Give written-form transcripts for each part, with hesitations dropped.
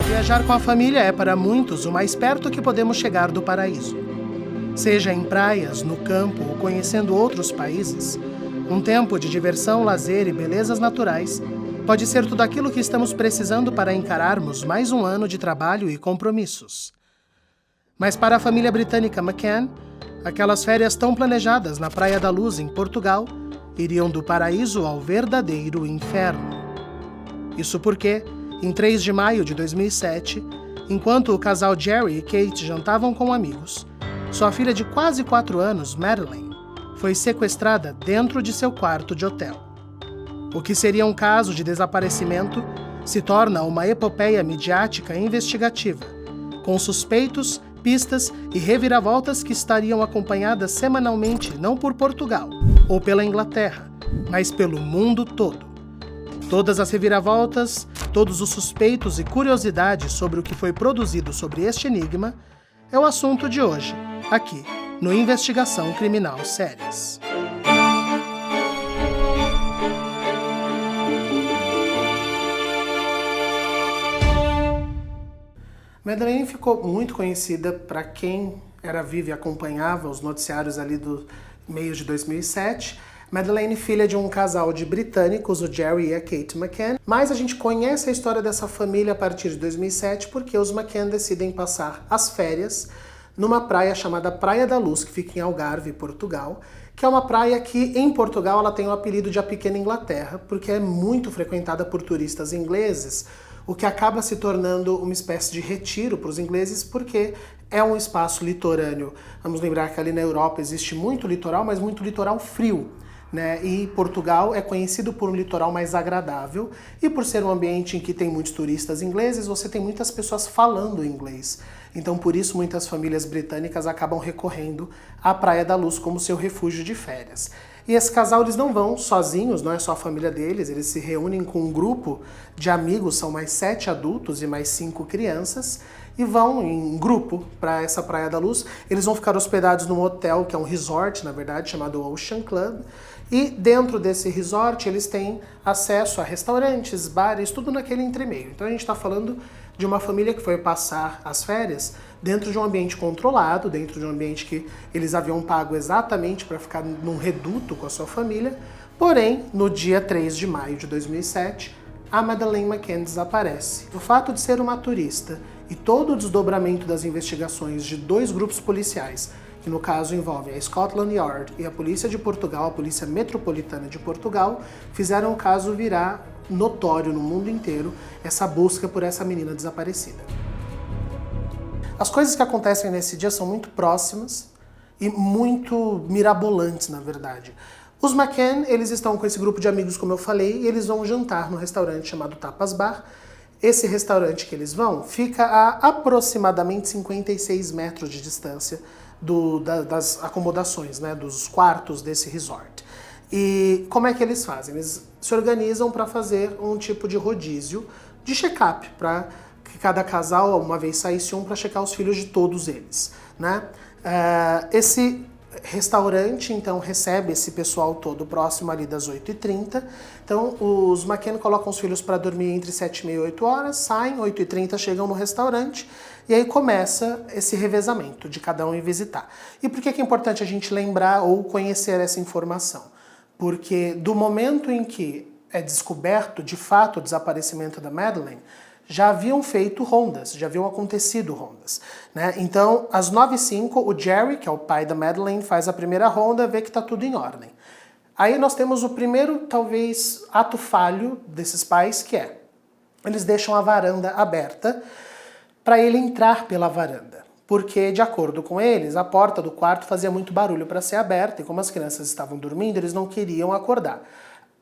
Viajar com a família é para muitos o mais perto que podemos chegar do paraíso. Seja em praias, no campo ou conhecendo outros países, um tempo de diversão, lazer e belezas naturais pode ser tudo aquilo que estamos precisando para encararmos mais um ano de trabalho e compromissos. Mas para a família britânica McCann, aquelas férias tão planejadas na Praia da Luz, em Portugal, iriam do paraíso ao verdadeiro inferno. Isso porque, em 3 de maio de 2007, enquanto o casal Jerry e Kate jantavam com amigos, sua filha de quase 4 anos, Madeleine, foi sequestrada dentro de seu quarto de hotel. O que seria um caso de desaparecimento se torna uma epopeia midiática e investigativa, com suspeitos, pistas e reviravoltas que estariam acompanhadas semanalmente não por Portugal ou pela Inglaterra, mas pelo mundo todo. Todas as reviravoltas, todos os suspeitos e curiosidades sobre o que foi produzido sobre este enigma é o assunto de hoje, aqui no Investigação Criminal Séries. Madeleine ficou muito conhecida para quem era vivo e acompanhava os noticiários ali do meio de 2007. Madeleine, filha de um casal de britânicos, o Jerry e a Kate McCann. Mas a gente conhece a história dessa família a partir de 2007 porque os McCann decidem passar as férias numa praia chamada Praia da Luz, que fica em Algarve, Portugal, que é uma praia que, em Portugal, ela tem o apelido de a Pequena Inglaterra, porque é muito frequentada por turistas ingleses, o que acaba se tornando uma espécie de retiro para os ingleses, porque é um espaço litorâneo. Vamos lembrar que ali na Europa existe muito litoral, mas muito litoral frio, né? E Portugal é conhecido por um litoral mais agradável, e por ser um ambiente em que tem muitos turistas ingleses, você tem muitas pessoas falando inglês. Então, por isso, muitas famílias britânicas acabam recorrendo à Praia da Luz como seu refúgio de férias. E esse casal, eles não vão sozinhos, não é só a família deles, eles se reúnem com um grupo de amigos, são mais 7 adultos e mais 5 crianças, e vão em grupo para essa Praia da Luz. Eles vão ficar hospedados num hotel, que é um resort, na verdade, chamado Ocean Club, e dentro desse resort eles têm acesso a restaurantes, bares, tudo naquele entremeio. Então a gente está falando de uma família que foi passar as férias dentro de um ambiente controlado, dentro de um ambiente que eles haviam pago exatamente para ficar num reduto com a sua família. Porém, no dia 3 de maio de 2007, a Madeleine McCann desaparece. O fato de ser uma turista e todo o desdobramento das investigações de 2 grupos policiais, que no caso envolvem a Scotland Yard e a Polícia de Portugal, a Polícia Metropolitana de Portugal, fizeram o caso virar notório no mundo inteiro, essa busca por essa menina desaparecida. As coisas que acontecem nesse dia são muito próximas e muito mirabolantes, na verdade. Os McCann, eles estão com esse grupo de amigos, como eu falei, e eles vão jantar num restaurante chamado Tapas Bar. Esse restaurante que eles vão fica a aproximadamente 56 metros de distância das acomodações, né, dos quartos desse resort. E como é que eles fazem? Eles se organizam para fazer um tipo de rodízio, de check-up, para que cada casal, uma vez saísse para checar os filhos de todos eles, né? Esse restaurante, então, recebe esse pessoal todo próximo ali das 8h30. Então, os McCann colocam os filhos para dormir entre 7h30 e 8 horas, saem, 8h30 chegam no restaurante, e aí começa esse revezamento de cada um ir visitar. E por que é importante a gente lembrar ou conhecer essa informação? Porque do momento em que é descoberto de fato o desaparecimento da Madeleine, já haviam feito rondas, já haviam acontecido rondas, né? Então, às 9h05, o Jerry, que é o pai da Madeleine, faz a primeira ronda, vê que está tudo em ordem. Aí nós temos o primeiro, talvez, ato falho desses pais, que é, eles deixam a varanda aberta para ele entrar pela varanda. Porque, de acordo com eles, a porta do quarto fazia muito barulho para ser aberta, e como as crianças estavam dormindo, eles não queriam acordar.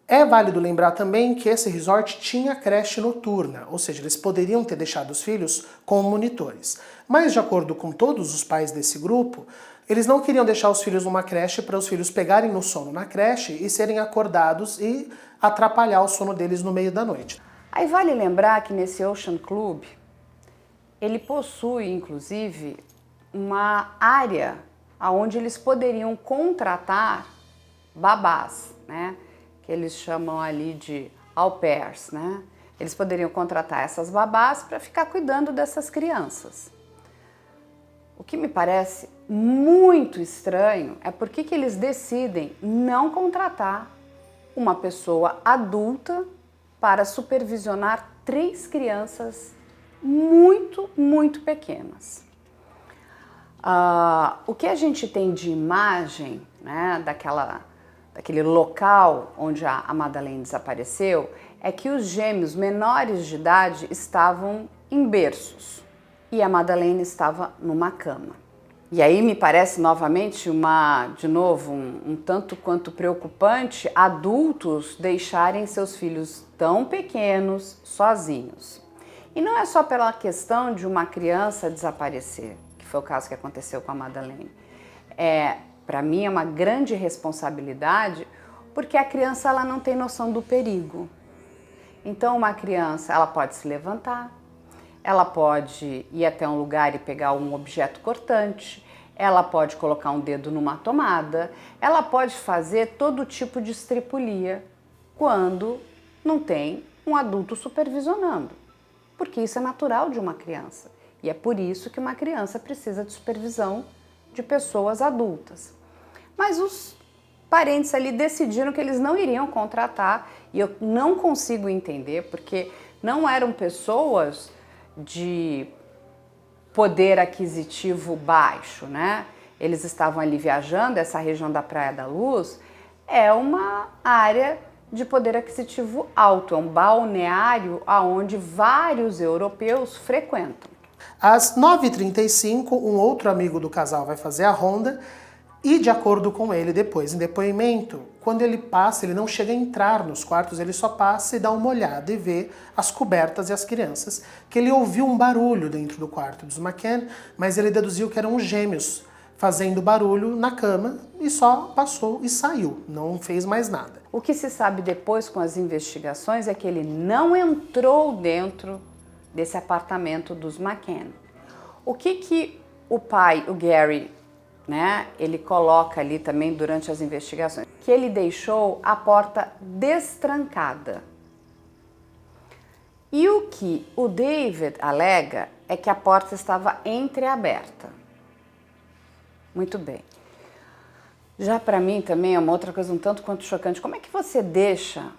É válido lembrar também que esse resort tinha creche noturna, ou seja, eles poderiam ter deixado os filhos com monitores. Mas, de acordo com todos os pais desse grupo, eles não queriam deixar os filhos numa creche para os filhos pegarem no sono na creche e serem acordados e atrapalhar o sono deles no meio da noite. Aí vale lembrar que nesse Ocean Club, ele possui, inclusive, uma área onde eles poderiam contratar babás, né? Que eles chamam ali de au pairs, né? Eles poderiam contratar essas babás para ficar cuidando dessas crianças. O que me parece muito estranho é por que eles decidem não contratar uma pessoa adulta para supervisionar 3 crianças muito, muito pequenas. O que a gente tem de imagem, né, daquele local onde a Madeleine desapareceu é que os gêmeos menores de idade estavam em berços e a Madeleine estava numa cama. E aí me parece novamente um tanto quanto preocupante adultos deixarem seus filhos tão pequenos sozinhos. E não é só pela questão de uma criança desaparecer, que foi o caso que aconteceu com a Madeleine. Para mim é uma grande responsabilidade porque a criança ela não tem noção do perigo. Então uma criança ela pode se levantar, ela pode ir até um lugar e pegar um objeto cortante, ela pode colocar um dedo numa tomada, ela pode fazer todo tipo de estripulia quando não tem um adulto supervisionando, porque isso é natural de uma criança e é por isso que uma criança precisa de supervisão de pessoas adultas. Mas os parentes ali decidiram que eles não iriam contratar e eu não consigo entender porque não eram pessoas de poder aquisitivo baixo, né? Eles estavam ali viajando, essa região da Praia da Luz é uma área de poder aquisitivo alto, é um balneário onde vários europeus frequentam. Às 9h35, um outro amigo do casal vai fazer a ronda e, de acordo com ele depois, em depoimento, quando ele passa, ele não chega a entrar nos quartos, ele só passa e dá uma olhada e vê as cobertas e as crianças, que ele ouviu um barulho dentro do quarto dos McCann, mas ele deduziu que eram os gêmeos fazendo barulho na cama e só passou e saiu, não fez mais nada. O que se sabe depois com as investigações é que ele não entrou dentro desse apartamento dos McCann. O que o pai, o Gary, né, ele coloca ali também durante as investigações? Que ele deixou a porta destrancada. E o que o David alega é que a porta estava entreaberta. Muito bem. Já para mim também é uma outra coisa um tanto quanto chocante. Como é que você deixa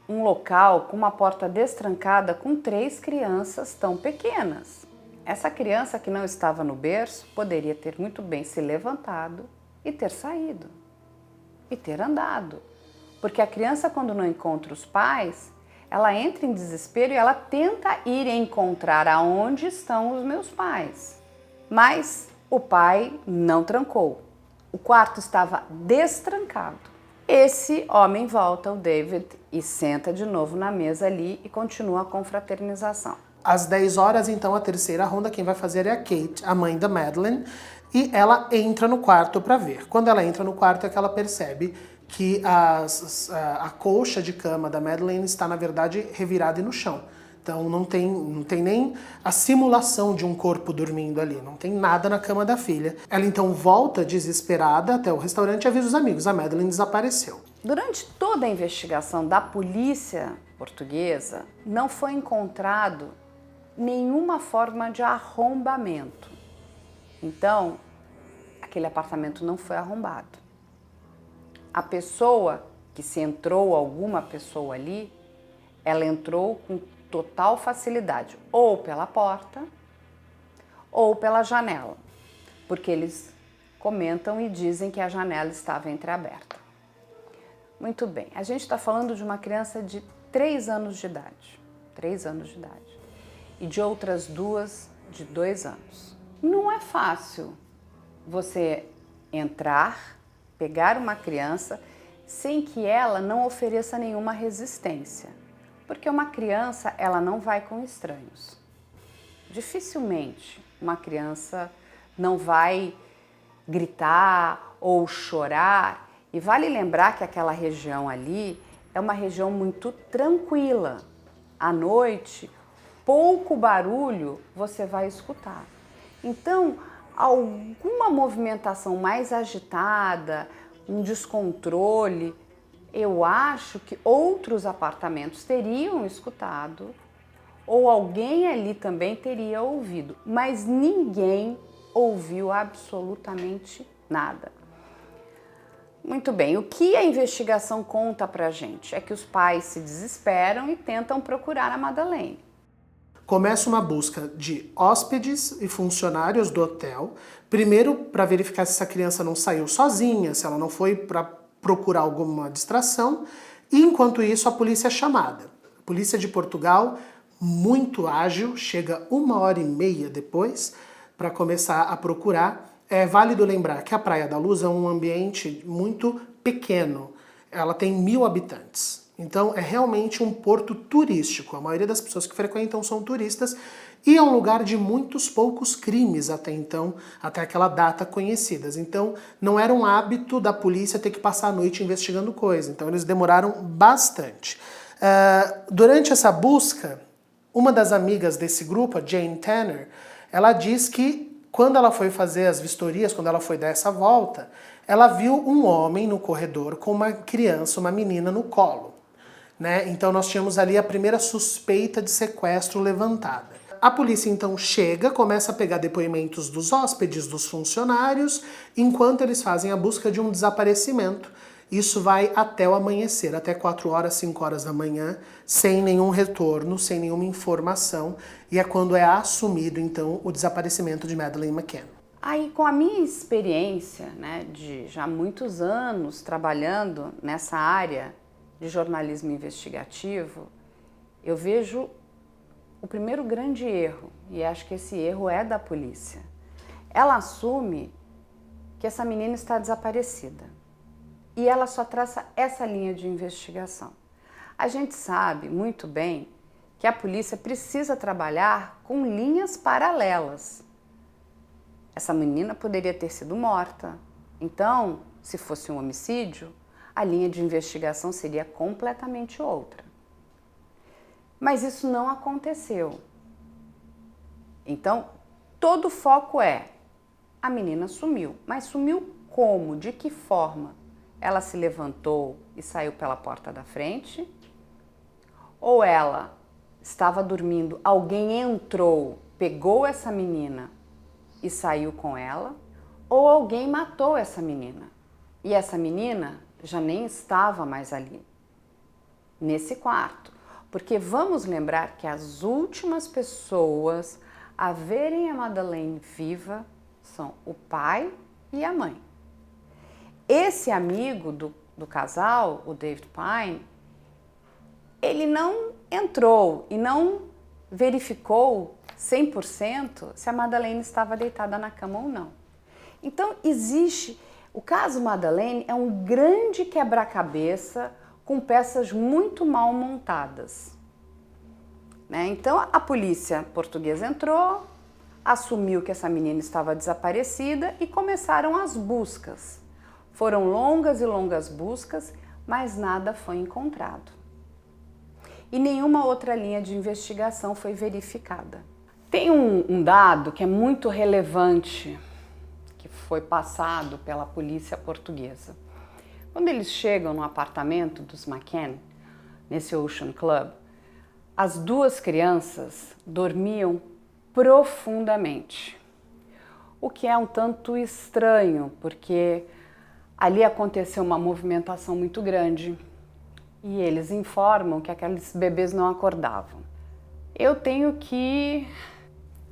um local com uma porta destrancada com 3 crianças tão pequenas? Essa criança que não estava no berço poderia ter muito bem se levantado e ter saído e ter andado. Porque a criança, quando não encontra os pais, ela entra em desespero e ela tenta ir encontrar aonde estão os meus pais. Mas o pai não trancou. O quarto estava destrancado. Esse homem volta, o David, e senta de novo na mesa ali e continua a confraternização. Às 10 horas, então, a terceira ronda, quem vai fazer é a Kate, a mãe da Madeleine, e ela entra no quarto para ver. Quando ela entra no quarto é que ela percebe que a colcha de cama da Madeleine está, na verdade, revirada e no chão. Então não tem nem a simulação de um corpo dormindo ali, não tem nada na cama da filha. Ela então volta desesperada até o restaurante e avisa os amigos, a Madeleine desapareceu. Durante toda a investigação da polícia portuguesa, não foi encontrado nenhuma forma de arrombamento. Então, aquele apartamento não foi arrombado. A pessoa que se entrou, alguma pessoa ali, ela entrou com total facilidade, ou pela porta, ou pela janela, porque eles comentam e dizem que a janela estava entreaberta. Muito bem, a gente está falando de uma criança de 3 anos de idade, 3 anos de idade, e de outras 2 de 2 anos. Não é fácil você entrar, pegar uma criança sem que ela não ofereça nenhuma resistência. Porque uma criança, ela não vai com estranhos. Dificilmente uma criança não vai gritar ou chorar. E vale lembrar que aquela região ali é uma região muito tranquila. À noite, pouco barulho você vai escutar. Então, alguma movimentação mais agitada, um descontrole, Eu acho que outros apartamentos teriam escutado, ou alguém ali também teria ouvido, mas ninguém ouviu absolutamente nada. Muito bem, o que a investigação conta pra gente é que os pais se desesperam e tentam procurar a Madeleine. Começa uma busca de hóspedes e funcionários do hotel, primeiro para verificar se essa criança não saiu sozinha, se ela não foi para procurar alguma distração, e enquanto isso a polícia é chamada. A polícia de Portugal, muito ágil, chega 1h30 depois para começar a procurar. É válido lembrar que a Praia da Luz é um ambiente muito pequeno, ela tem 1.000 habitantes. Então é realmente um porto turístico, a maioria das pessoas que frequentam são turistas e é um lugar de muitos poucos crimes até então, até aquela data conhecidas. Então não era um hábito da polícia ter que passar a noite investigando coisa, então eles demoraram bastante. Durante essa busca, uma das amigas desse grupo, a Jane Tanner, ela diz que quando ela foi fazer as vistorias, quando ela foi dar essa volta, ela viu um homem no corredor com uma criança, uma menina no colo. Né? Então nós tínhamos ali a primeira suspeita de sequestro levantada. A polícia então chega, começa a pegar depoimentos dos hóspedes, dos funcionários, enquanto eles fazem a busca de um desaparecimento. Isso vai até o amanhecer, até 4 horas, 5 horas da manhã, sem nenhum retorno, sem nenhuma informação, e é quando é assumido então o desaparecimento de Madeleine McCann. Aí, com a minha experiência, né, de já muitos anos trabalhando nessa área de jornalismo investigativo, eu vejo o primeiro grande erro, e acho que esse erro é da polícia. Ela assume que essa menina está desaparecida e ela só traça essa linha de investigação. A gente sabe muito bem que a polícia precisa trabalhar com linhas paralelas. Essa menina poderia ter sido morta, então, se fosse um homicídio, a linha de investigação seria completamente outra. Mas isso não aconteceu. Então, todo o foco é: a menina sumiu. Mas sumiu como? De que forma? Ela se levantou e saiu pela porta da frente? Ou ela estava dormindo, alguém entrou, pegou essa menina e saiu com ela? Ou alguém matou essa menina? E essa menina já nem estava mais ali, nesse quarto. Porque vamos lembrar que as últimas pessoas a verem a Madeleine viva são o pai e a mãe. Esse amigo do casal, o David Pine, ele não entrou e não verificou 100% se a Madeleine estava deitada na cama ou não. Então existe... O caso Madeleine é um grande quebra-cabeça com peças muito mal montadas. Né? Então a polícia portuguesa entrou, assumiu que essa menina estava desaparecida e começaram as buscas. Foram longas e longas buscas, mas nada foi encontrado. E nenhuma outra linha de investigação foi verificada. Tem um dado que é muito relevante, que foi passado pela polícia portuguesa. Quando eles chegam no apartamento dos McCann, nesse Ocean Club, as duas crianças dormiam profundamente. O que é um tanto estranho, porque ali aconteceu uma movimentação muito grande e eles informam que aqueles bebês não acordavam. Eu tenho que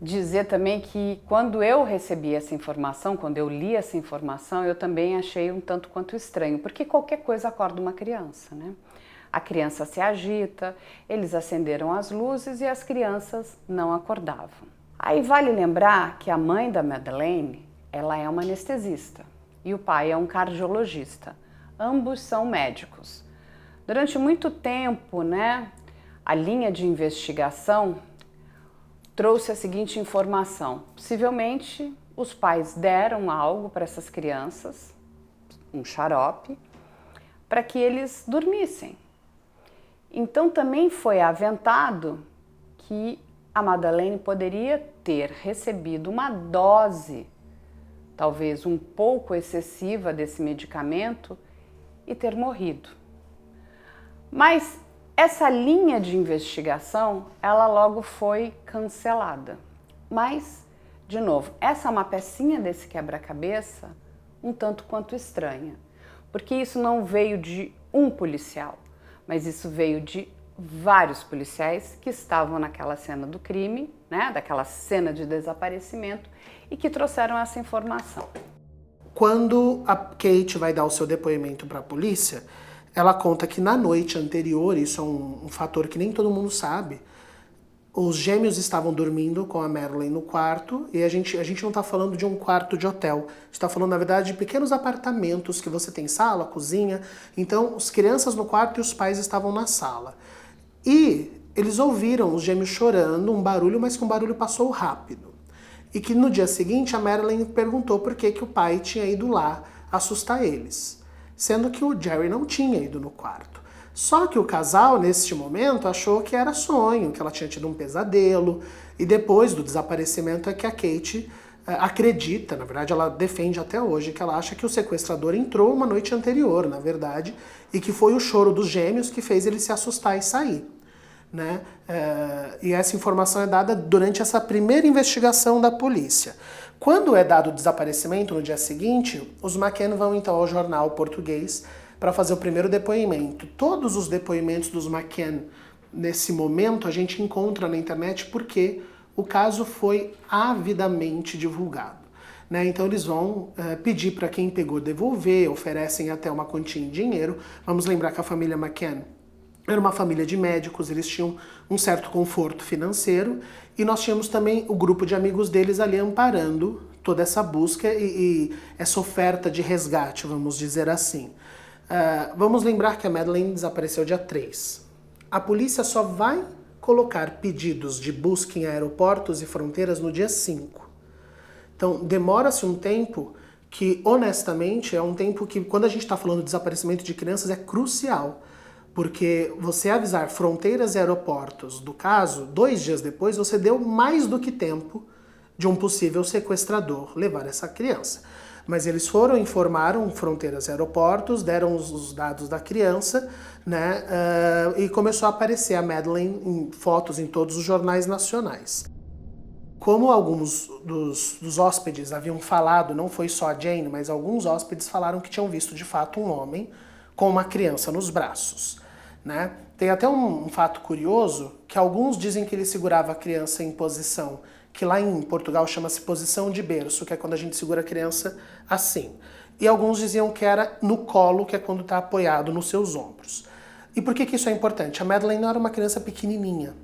dizer também que quando eu recebi essa informação, quando eu li essa informação, eu também achei um tanto quanto estranho, porque qualquer coisa acorda uma criança, né? A criança se agita, eles acenderam as luzes e as crianças não acordavam. Aí vale lembrar que a mãe da Madeleine, ela é uma anestesista e o pai é um cardiologista. Ambos são médicos. Durante muito tempo, né, a linha de investigação trouxe a seguinte informação: possivelmente os pais deram algo para essas crianças, um xarope, para que eles dormissem. Então também foi aventado que a Madeleine poderia ter recebido uma dose, talvez um pouco excessiva desse medicamento, e ter morrido. Mas essa linha de investigação, ela logo foi cancelada. Mas, de novo, essa é uma pecinha desse quebra-cabeça um tanto quanto estranha, porque isso não veio de um policial, mas isso veio de vários policiais que estavam naquela cena do crime, né, daquela cena de desaparecimento, e que trouxeram essa informação. Quando a Kate vai dar o seu depoimento para a polícia, ela conta que na noite anterior, isso é um fator que nem todo mundo sabe, os gêmeos estavam dormindo com a Madeleine no quarto, e a gente não está falando de um quarto de hotel, a gente está falando, na verdade, de pequenos apartamentos que você tem sala, cozinha, então as crianças no quarto e os pais estavam na sala. E eles ouviram os gêmeos chorando, um barulho, mas que um barulho passou rápido. E que no dia seguinte a Madeleine perguntou por que o pai tinha ido lá assustar eles, sendo que o Jerry não tinha ido no quarto. Só que o casal, neste momento, achou que era sonho, que ela tinha tido um pesadelo, e depois do desaparecimento é que a Kate acredita, na verdade ela defende até hoje, que ela acha que o sequestrador entrou uma noite anterior, na verdade, e que foi o choro dos gêmeos que fez ele se assustar e sair. Né? E essa informação é dada durante essa primeira investigação da polícia. Quando é dado o desaparecimento no dia seguinte, os McCann vão então ao jornal português para fazer o primeiro depoimento. Todos os depoimentos dos McCann nesse momento a gente encontra na internet porque o caso foi avidamente divulgado. Né? Então eles vão pedir para quem pegou devolver, oferecem até uma quantia em dinheiro. Vamos lembrar que a família McCann era uma família de médicos, eles tinham um certo conforto financeiro e nós tínhamos também o grupo de amigos deles ali amparando toda essa busca e essa oferta de resgate, vamos dizer assim. Vamos lembrar que a Madeleine desapareceu dia 3. A polícia só vai colocar pedidos de busca em aeroportos e fronteiras no dia 5. Então demora-se um tempo que, honestamente, é um tempo que, quando a gente está falando de desaparecimento de crianças, é crucial. Porque você avisar fronteiras e aeroportos do caso, 2 dias depois, você deu mais do que tempo de um possível sequestrador levar essa criança. Mas eles foram, informaram fronteiras e aeroportos, deram os dados da criança, né, e começou a aparecer a Madeleine em fotos em todos os jornais nacionais. Como alguns dos hóspedes haviam falado, não foi só a Jane, mas alguns hóspedes falaram que tinham visto de fato um homem com uma criança nos braços. Né? Tem até um fato curioso, que alguns dizem que ele segurava a criança em posição, que lá em Portugal chama-se posição de berço, que é quando a gente segura a criança assim. E alguns diziam que era no colo, que é quando está apoiado nos seus ombros. E por que isso é importante? A Madeleine não era uma criança pequenininha.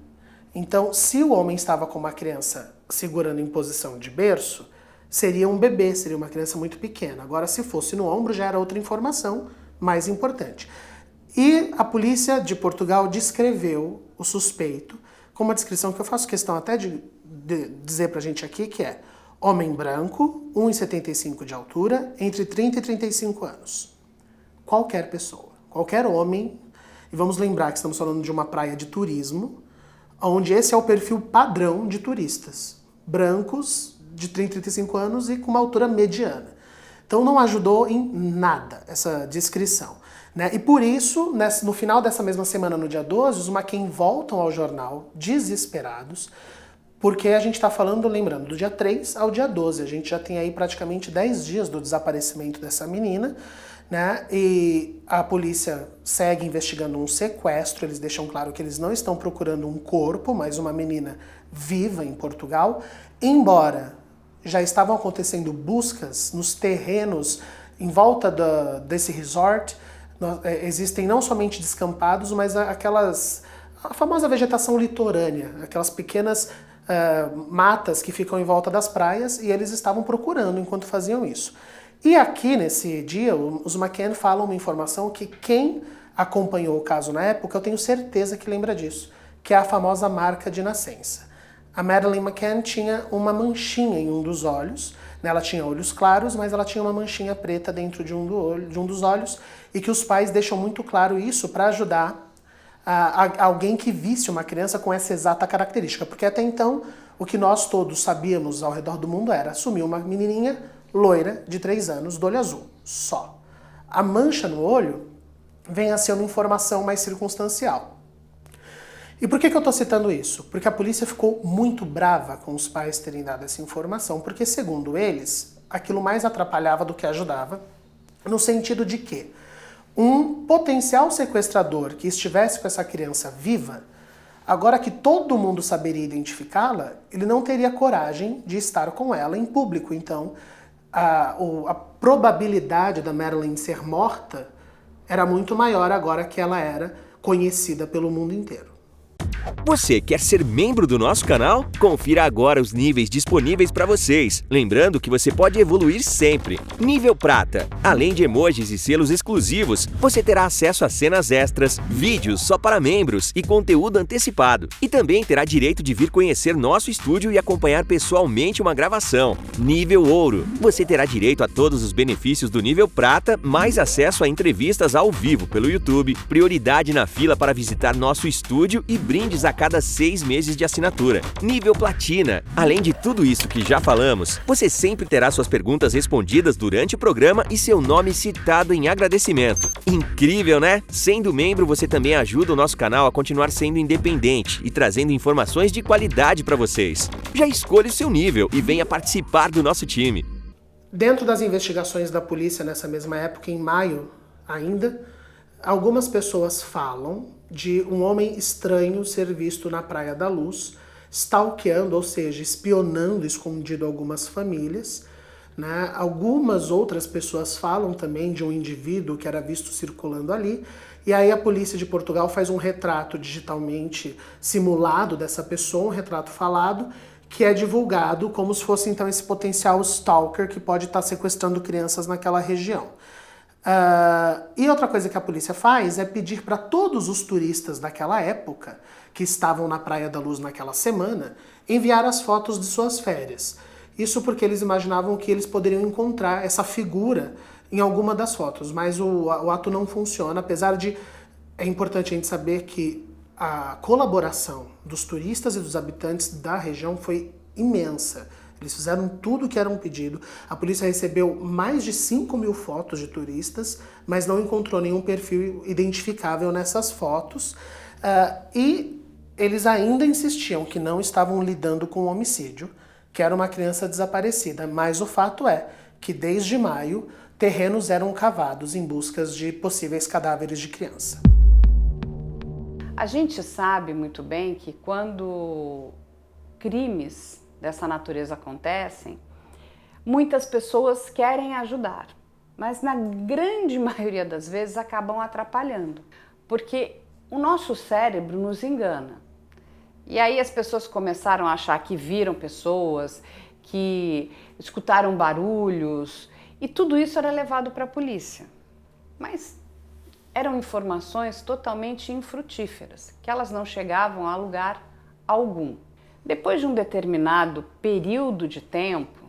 Então, se o homem estava com uma criança segurando em posição de berço, seria um bebê, seria uma criança muito pequena. Agora, se fosse no ombro, já era outra informação mais importante. E a polícia de Portugal descreveu o suspeito com uma descrição que eu faço questão até de dizer pra gente aqui, que é homem branco, 1,75 de altura, entre 30 e 35 anos. Qualquer pessoa, qualquer homem, e vamos lembrar que estamos falando de uma praia de turismo, onde esse é o perfil padrão de turistas, brancos, de 30 e 35 anos e com uma altura mediana. Então não ajudou em nada essa descrição. Né? E por isso, no final dessa mesma semana, no dia 12, os McCann voltam ao jornal desesperados, porque a gente está falando, lembrando, do dia 3 ao dia 12. A gente já tem aí praticamente 10 dias do desaparecimento dessa menina, né? E a polícia segue investigando um sequestro. Eles deixam claro que eles não estão procurando um corpo, mas uma menina viva em Portugal, embora já estavam acontecendo buscas nos terrenos em volta desse resort. Existem não somente descampados, mas a famosa vegetação litorânea, aquelas pequenas matas que ficam em volta das praias, e eles estavam procurando enquanto faziam isso. E aqui nesse dia, os McCann falam uma informação que quem acompanhou o caso na época, eu tenho certeza que lembra disso, que é a famosa marca de nascença. A Madeleine McCann tinha uma manchinha em um dos olhos, né? Ela tinha olhos claros, mas ela tinha uma manchinha preta dentro de um dos olhos, e que os pais deixam muito claro isso para ajudar alguém que visse uma criança com essa exata característica, porque até então o que nós todos sabíamos ao redor do mundo era assumir uma menininha loira de 3 anos, do olho azul, só. A mancha no olho venha a ser uma informação mais circunstancial. E por que eu estou citando isso? Porque a polícia ficou muito brava com os pais terem dado essa informação, porque, segundo eles, aquilo mais atrapalhava do que ajudava, no sentido de que um potencial sequestrador que estivesse com essa criança viva, agora que todo mundo saberia identificá-la, ele não teria coragem de estar com ela em público. Então, a probabilidade da Madeleine ser morta era muito maior agora que ela era conhecida pelo mundo inteiro. Você quer ser membro do nosso canal? Confira agora os níveis disponíveis para vocês. Lembrando que você pode evoluir sempre. Nível Prata. Além de emojis e selos exclusivos, você terá acesso a cenas extras, vídeos só para membros e conteúdo antecipado. E também terá direito de vir conhecer nosso estúdio e acompanhar pessoalmente uma gravação. Nível Ouro. Você terá direito a todos os benefícios do nível Prata, mais acesso a entrevistas ao vivo pelo YouTube, prioridade na fila para visitar nosso estúdio e brindes a cada 6 meses de assinatura. Nível Platina. Além de tudo isso que já falamos, você sempre terá suas perguntas respondidas durante o programa e seu nome citado em agradecimento. Incrível, né? Sendo membro, você também ajuda o nosso canal a continuar sendo independente e trazendo informações de qualidade para vocês. Já escolha o seu nível e venha participar do nosso time. Dentro das investigações da polícia nessa mesma época, em maio ainda, algumas pessoas falam de um homem estranho ser visto na Praia da Luz, stalkeando, ou seja, espionando escondido algumas famílias, né? Algumas outras pessoas falam também de um indivíduo que era visto circulando ali, e aí a polícia de Portugal faz um retrato digitalmente simulado dessa pessoa, um retrato falado, que é divulgado como se fosse então esse potencial stalker que pode estar sequestrando crianças naquela região. E outra coisa que a polícia faz é pedir para todos os turistas daquela época, que estavam na Praia da Luz naquela semana, enviar as fotos de suas férias. Isso porque eles imaginavam que eles poderiam encontrar essa figura em alguma das fotos, mas o ato não funciona, apesar de... É importante a gente saber que a colaboração dos turistas e dos habitantes da região foi imensa. Eles fizeram tudo o que era um pedido. A polícia recebeu mais de 5.000 fotos de turistas, mas não encontrou nenhum perfil identificável nessas fotos. E eles ainda insistiam que não estavam lidando com um homicídio, que era uma criança desaparecida. Mas o fato é que desde maio, terrenos eram cavados em busca de possíveis cadáveres de criança. A gente sabe muito bem que quando crimes dessa natureza acontecem, muitas pessoas querem ajudar, mas na grande maioria das vezes acabam atrapalhando, porque o nosso cérebro nos engana. E aí as pessoas começaram a achar que viram pessoas, que escutaram barulhos, e tudo isso era levado para a polícia. Mas eram informações totalmente infrutíferas, que elas não chegavam a lugar algum. Depois de um determinado período de tempo,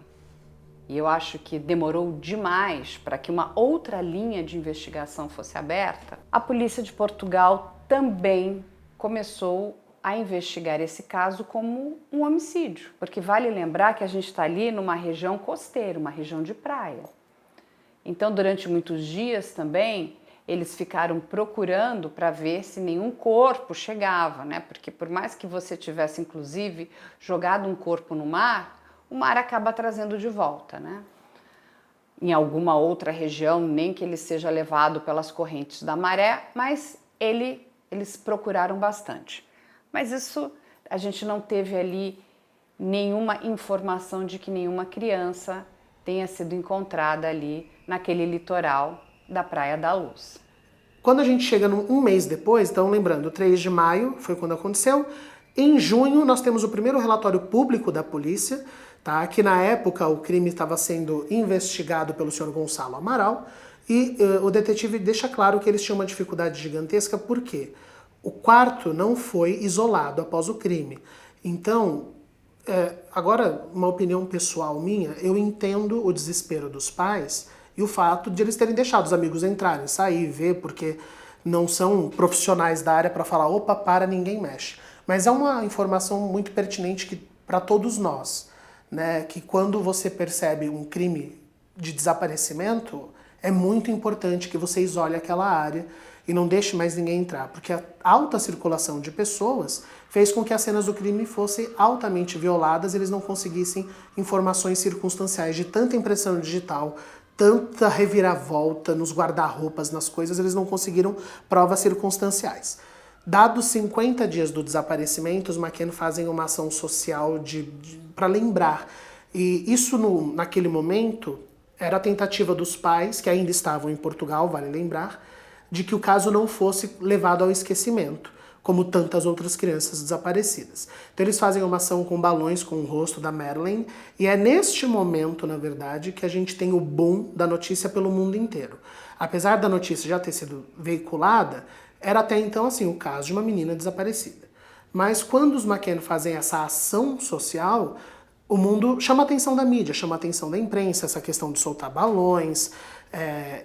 e eu acho que demorou demais para que uma outra linha de investigação fosse aberta, a polícia de Portugal também começou a investigar esse caso como um homicídio. Porque vale lembrar que a gente está ali numa região costeira, uma região de praia. Então, durante muitos dias também, eles ficaram procurando para ver se nenhum corpo chegava, né? Porque por mais que você tivesse, inclusive, jogado um corpo no mar, o mar acaba trazendo de volta, né? Em alguma outra região, nem que ele seja levado pelas correntes da maré, mas eles procuraram bastante. Mas isso, a gente não teve ali nenhuma informação de que nenhuma criança tenha sido encontrada ali naquele litoral da Praia da Luz. Quando a gente chega um mês depois, então lembrando, 3 de maio foi quando aconteceu, em junho nós temos o primeiro relatório público da polícia, tá? Que na época o crime estava sendo investigado pelo senhor Gonçalo Amaral, e o detetive deixa claro que eles tinham uma dificuldade gigantesca, porque o quarto não foi isolado após o crime. Então, agora, uma opinião pessoal minha, eu entendo o desespero dos pais e o fato de eles terem deixado os amigos entrarem, sair, ver, porque não são profissionais da área para falar, opa, para, ninguém mexe. Mas é uma informação muito pertinente para todos nós, né? Que quando você percebe um crime de desaparecimento, é muito importante que vocês olhem aquela área e não deixe mais ninguém entrar, porque a alta circulação de pessoas fez com que as cenas do crime fossem altamente violadas e eles não conseguissem informações circunstanciais de tanta impressão digital, tanta reviravolta nos guarda-roupas, nas coisas, eles não conseguiram provas circunstanciais. Dados 50 dias do desaparecimento, os McCann fazem uma ação social para lembrar. E isso, naquele momento, era a tentativa dos pais, que ainda estavam em Portugal, vale lembrar, de que o caso não fosse levado ao esquecimento, como tantas outras crianças desaparecidas. Então eles fazem uma ação com balões com o rosto da Madeleine, e é neste momento, na verdade, que a gente tem o boom da notícia pelo mundo inteiro. Apesar da notícia já ter sido veiculada, era até então assim o caso de uma menina desaparecida. Mas quando os McCann fazem essa ação social, o mundo chama a atenção da mídia, chama a atenção da imprensa, essa questão de soltar balões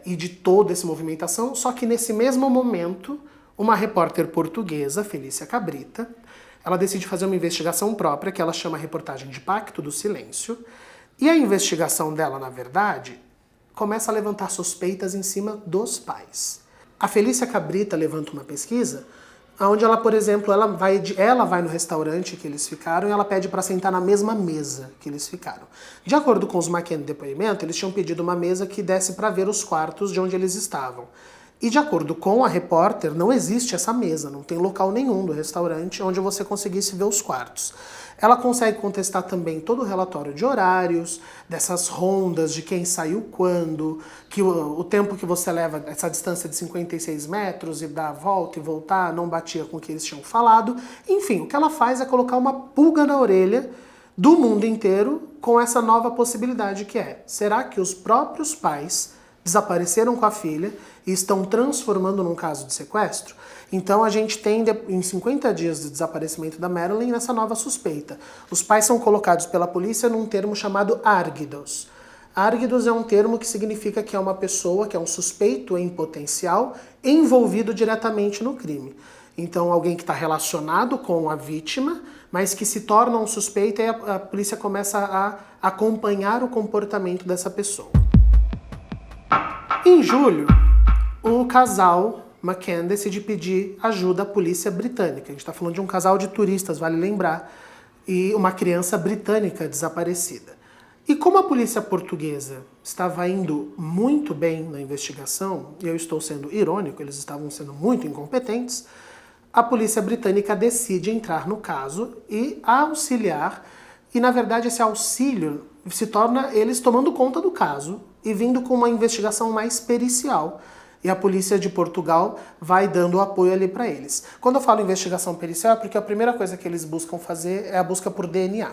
e de toda essa movimentação, só que nesse mesmo momento, uma repórter portuguesa, Felícia Cabrita, ela decide fazer uma investigação própria, que ela chama a reportagem de Pacto do Silêncio, e a investigação dela, na verdade, começa a levantar suspeitas em cima dos pais. A Felícia Cabrita levanta uma pesquisa onde ela, por exemplo, ela vai no restaurante que eles ficaram e ela pede para sentar na mesma mesa que eles ficaram. De acordo com os McCann no depoimento, eles tinham pedido uma mesa que desse para ver os quartos de onde eles estavam. E de acordo com a repórter, não existe essa mesa, não tem local nenhum do restaurante onde você conseguisse ver os quartos. Ela consegue contestar também todo o relatório de horários, dessas rondas de quem saiu quando, que o tempo que você leva, essa distância de 56 metros e dar a volta e voltar, não batia com o que eles tinham falado. Enfim, o que ela faz é colocar uma pulga na orelha do mundo inteiro com essa nova possibilidade que é: será que os próprios pais desapareceram com a filha e estão transformando num caso de sequestro? Então a gente tem, em 50 dias de desaparecimento da Madeleine, essa nova suspeita. Os pais são colocados pela polícia num termo chamado árgidos. Árgidos é um termo que significa que é uma pessoa, que é um suspeito em potencial, envolvido diretamente no crime. Então alguém que está relacionado com a vítima, mas que se torna um suspeito e a polícia começa a acompanhar o comportamento dessa pessoa. Em julho, o casal McCann decide pedir ajuda à polícia britânica. A gente está falando de um casal de turistas, vale lembrar, e uma criança britânica desaparecida. E como a polícia portuguesa estava indo muito bem na investigação, e eu estou sendo irônico, eles estavam sendo muito incompetentes, a polícia britânica decide entrar no caso e auxiliar, e na verdade esse auxílio se torna eles tomando conta do caso e vindo com uma investigação mais pericial. E a polícia de Portugal vai dando apoio ali para eles. Quando eu falo investigação pericial é porque a primeira coisa que eles buscam fazer é a busca por DNA.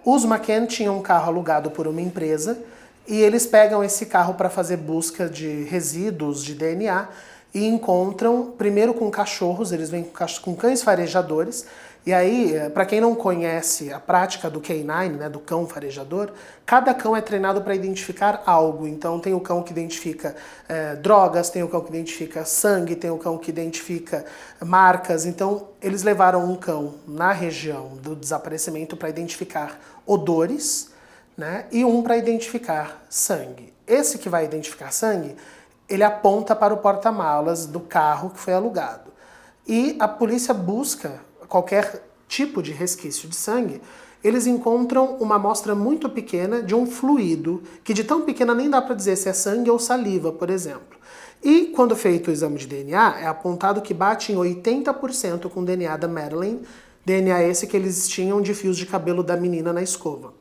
Os McCann tinham um carro alugado por uma empresa e eles pegam esse carro para fazer busca de resíduos de DNA e encontram, primeiro com cachorros, eles vêm com cães farejadores. E aí, para quem não conhece a prática do K9, né, do cão farejador, cada cão é treinado para identificar algo. Então tem o cão que identifica drogas, tem o cão que identifica sangue, tem o cão que identifica marcas. Então eles levaram um cão na região do desaparecimento para identificar odores, né, e um para identificar sangue. Esse que vai identificar sangue, ele aponta para o porta-malas do carro que foi alugado. E a polícia busca qualquer tipo de resquício de sangue. Eles encontram uma amostra muito pequena de um fluido, que de tão pequena nem dá para dizer se é sangue ou saliva, por exemplo. E quando feito o exame de DNA, é apontado que bate em 80% com o DNA da Madeleine, DNA esse que eles tinham de fios de cabelo da menina na escova.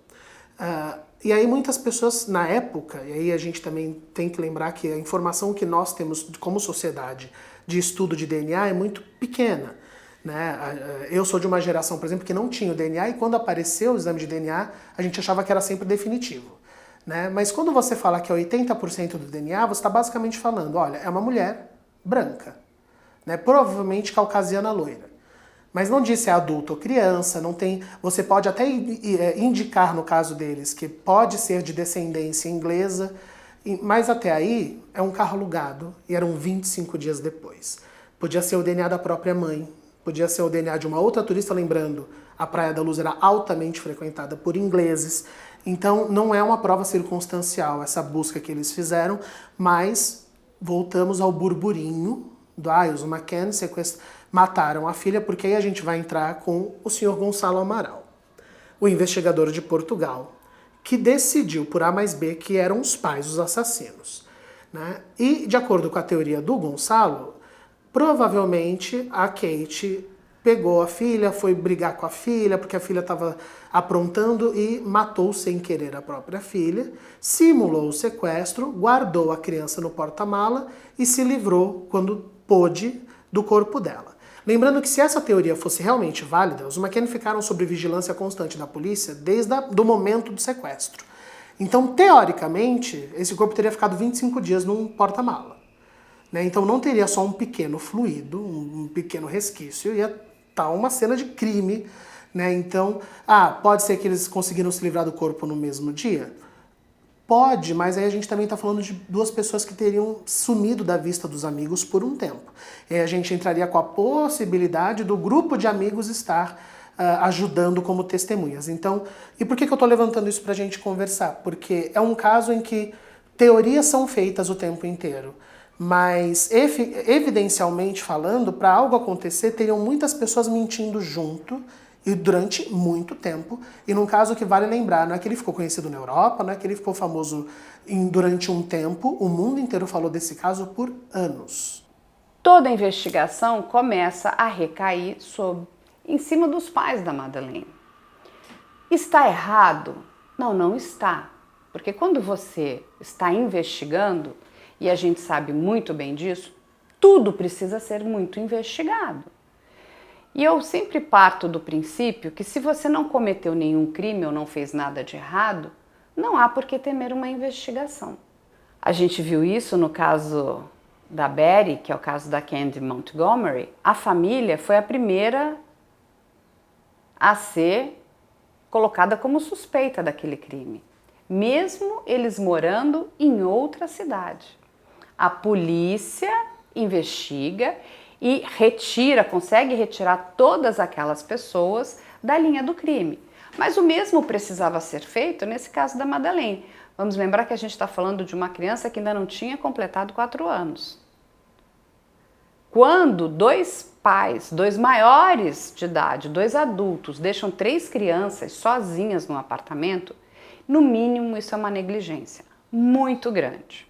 E aí muitas pessoas na época, e aí a gente também tem que lembrar que a informação que nós temos como sociedade de estudo de DNA é muito pequena. Né? Eu sou de uma geração, por exemplo, que não tinha o DNA e quando apareceu o exame de DNA, a gente achava que era sempre definitivo. Né? Mas quando você fala que é 80% do DNA, você está basicamente falando, olha, é uma mulher branca, né? Provavelmente caucasiana loira. Mas não diz se é adulto ou criança, não tem. Você pode até indicar, no caso deles, que pode ser de descendência inglesa, mas até aí é um carro alugado e eram 25 dias depois. Podia ser o DNA da própria mãe, podia ser o DNA de uma outra turista, lembrando, a Praia da Luz era altamente frequentada por ingleses. Então não é uma prova circunstancial essa busca que eles fizeram, mas voltamos ao burburinho os McCann mataram a filha, porque aí a gente vai entrar com o senhor Gonçalo Amaral, o investigador de Portugal, que decidiu por A mais B que eram os pais os assassinos, né? E de acordo com a teoria do Gonçalo, provavelmente a Kate pegou a filha, foi brigar com a filha, porque a filha estava aprontando e matou sem querer a própria filha, simulou o sequestro, guardou a criança no porta-mala e se livrou, quando pôde, do corpo dela. Lembrando que se essa teoria fosse realmente válida, os McCann ficaram sob vigilância constante da polícia desde o momento do sequestro. Então, teoricamente, esse corpo teria ficado 25 dias num porta-mala, né? Então não teria só um pequeno fluido, um pequeno resquício, ia estar uma cena de crime, né? Então, pode ser que eles conseguiram se livrar do corpo no mesmo dia? Pode, mas aí a gente também está falando de duas pessoas que teriam sumido da vista dos amigos por um tempo. E aí a gente entraria com a possibilidade do grupo de amigos estar ajudando como testemunhas. Então, e por que eu estou levantando isso para a gente conversar? Porque é um caso em que teorias são feitas o tempo inteiro, mas evidencialmente falando, para algo acontecer, teriam muitas pessoas mentindo junto e durante muito tempo. E num caso que vale lembrar, não é que ele ficou conhecido na Europa, não é que ele ficou famoso durante um tempo, o mundo inteiro falou desse caso por anos. Toda a investigação começa a recair em cima dos pais da Madeleine. Está errado? Não, não está. Porque quando você está investigando, e a gente sabe muito bem disso, tudo precisa ser muito investigado. E eu sempre parto do princípio que se você não cometeu nenhum crime ou não fez nada de errado, não há por que temer uma investigação. A gente viu isso no caso da Betty, que é o caso da Candy Montgomery. A família foi a primeira a ser colocada como suspeita daquele crime, mesmo eles morando em outra cidade. A polícia investiga e consegue retirar todas aquelas pessoas da linha do crime. Mas o mesmo precisava ser feito nesse caso da Madeleine. Vamos lembrar que a gente está falando de uma criança que ainda não tinha completado 4 anos. Quando 2 pais, 2 maiores de idade, 2 adultos, deixam 3 crianças sozinhas no apartamento, no mínimo isso é uma negligência muito grande.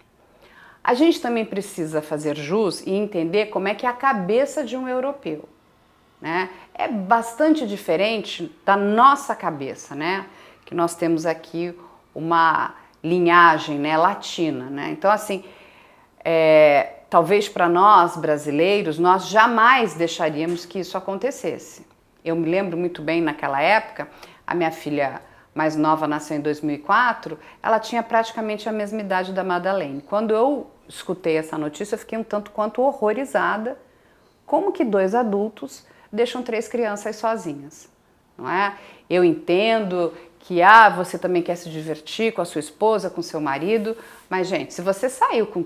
A gente também precisa fazer jus e entender como é que é a cabeça de um europeu, né? É bastante diferente da nossa cabeça, né? Que nós temos aqui uma linhagem, né, latina, né? Então, assim, talvez para nós brasileiros, nós jamais deixaríamos que isso acontecesse. Eu me lembro muito bem naquela época, a minha filha mais nova nasceu em 2004, ela tinha praticamente a mesma idade da Madeleine. Quando eu escutei essa notícia, eu fiquei um tanto quanto horrorizada. Como que 2 adultos deixam 3 crianças sozinhas, não é? Eu entendo que você também quer se divertir com a sua esposa, com seu marido, mas, gente, se você saiu com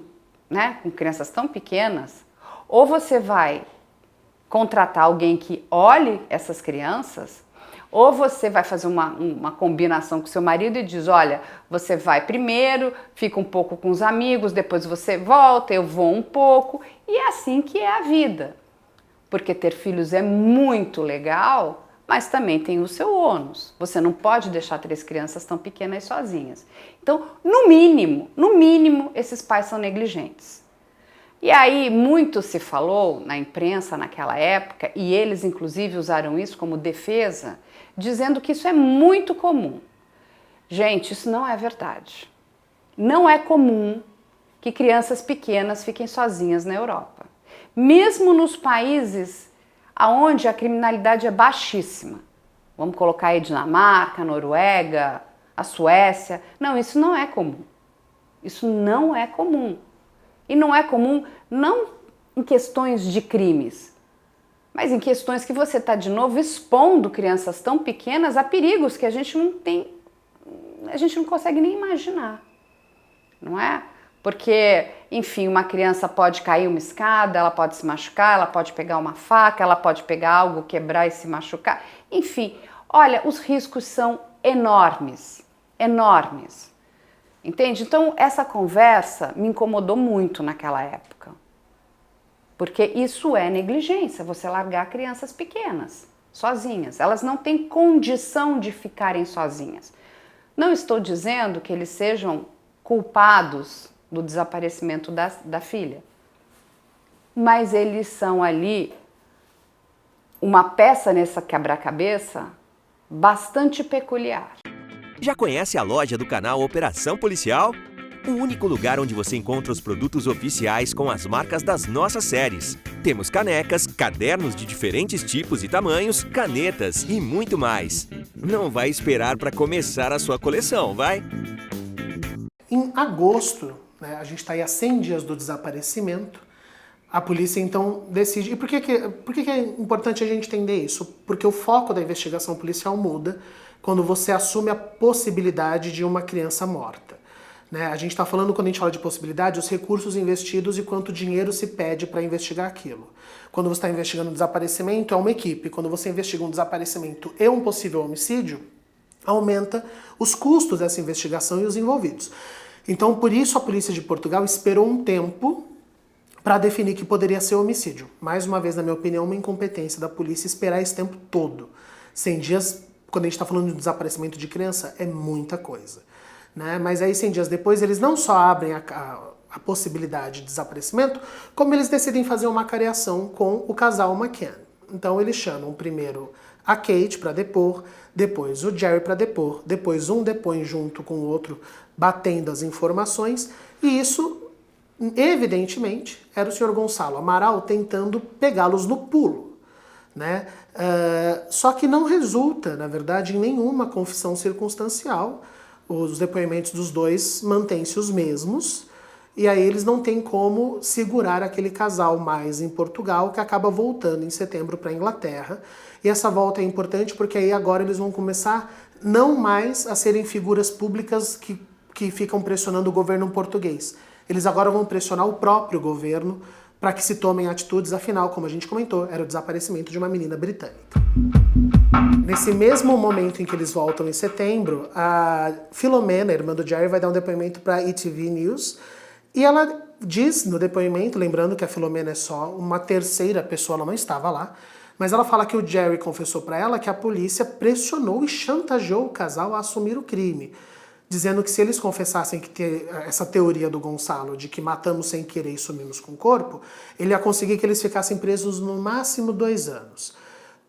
crianças tão pequenas, ou você vai contratar alguém que olhe essas crianças, ou você vai fazer uma combinação com seu marido e diz, olha, você vai primeiro, fica um pouco com os amigos, depois você volta, eu vou um pouco, e é assim que é a vida. Porque ter filhos é muito legal, mas também tem o seu ônus. Você não pode deixar 3 crianças tão pequenas sozinhas. Então, no mínimo, esses pais são negligentes. E aí, muito se falou na imprensa naquela época, e eles inclusive usaram isso como defesa, dizendo que isso é muito comum. Gente, isso não é verdade. Não é comum que crianças pequenas fiquem sozinhas na Europa. Mesmo nos países onde a criminalidade é baixíssima. Vamos colocar aí Dinamarca, Noruega, a Suécia. Não, isso não é comum. Isso não é comum. E não é comum não em questões de crimes, mas em questões que você está, de novo, expondo crianças tão pequenas a perigos que a gente não consegue nem imaginar, não é? Porque, enfim, uma criança pode cair uma escada, ela pode se machucar, ela pode pegar uma faca, ela pode pegar algo, quebrar e se machucar. Enfim, olha, os riscos são enormes. enormes. Entende? Então, essa conversa me incomodou muito naquela época. Porque isso é negligência, você largar crianças pequenas, sozinhas. Elas não têm condição de ficarem sozinhas. Não estou dizendo que eles sejam culpados do desaparecimento da filha. Mas eles são ali uma peça nessa quebra-cabeça bastante peculiar. Já conhece a loja do canal Operação Policial? O único lugar onde você encontra os produtos oficiais com as marcas das nossas séries. Temos canecas, cadernos de diferentes tipos e tamanhos, canetas e muito mais. Não vai esperar para começar a sua coleção, vai? Em agosto, né, a gente está aí a 100 dias do desaparecimento, a polícia então decide... E por que é importante a gente entender isso? Porque o foco da investigação policial muda quando você assume a possibilidade de uma criança morta. Né? A gente está falando, quando a gente fala de possibilidade, os recursos investidos e quanto dinheiro se pede para investigar aquilo. Quando você está investigando um desaparecimento, é uma equipe. Quando você investiga um desaparecimento e um possível homicídio, aumenta os custos dessa investigação e os envolvidos. Então, por isso, a polícia de Portugal esperou um tempo para definir que poderia ser homicídio. Mais uma vez, na minha opinião, uma incompetência da polícia esperar esse tempo todo. 100 dias, quando a gente está falando de desaparecimento de criança, é muita coisa. Né? Mas aí, 100 dias depois, eles não só abrem a possibilidade de desaparecimento, como eles decidem fazer uma careação com o casal McCann. Então, eles chamam primeiro a Kate para depor, depois o Jerry para depor, depois um depõe junto com o outro, batendo as informações, e isso, evidentemente, era o Sr. Gonçalo Amaral tentando pegá-los no pulo. Né? Só que não resulta, na verdade, em nenhuma confissão circunstancial. Os depoimentos dos dois mantêm-se os mesmos, e aí eles não têm como segurar aquele casal mais em Portugal, que acaba voltando em setembro para a Inglaterra. E essa volta é importante porque aí agora eles vão começar não mais a serem figuras públicas que ficam pressionando o governo português. Eles agora vão pressionar o próprio governo para que se tomem atitudes, afinal, como a gente comentou, era o desaparecimento de uma menina britânica. Nesse mesmo momento em que eles voltam em setembro, a Filomena, irmã do Jerry, vai dar um depoimento para a ETV News, e ela diz no depoimento, lembrando que a Filomena é só uma terceira pessoa, ela não estava lá, mas ela fala que o Jerry confessou para ela que a polícia pressionou e chantageou o casal a assumir o crime, dizendo que se eles confessassem que essa teoria do Gonçalo de que matamos sem querer e sumimos com o corpo, ele ia conseguir que eles ficassem presos no máximo 2 anos.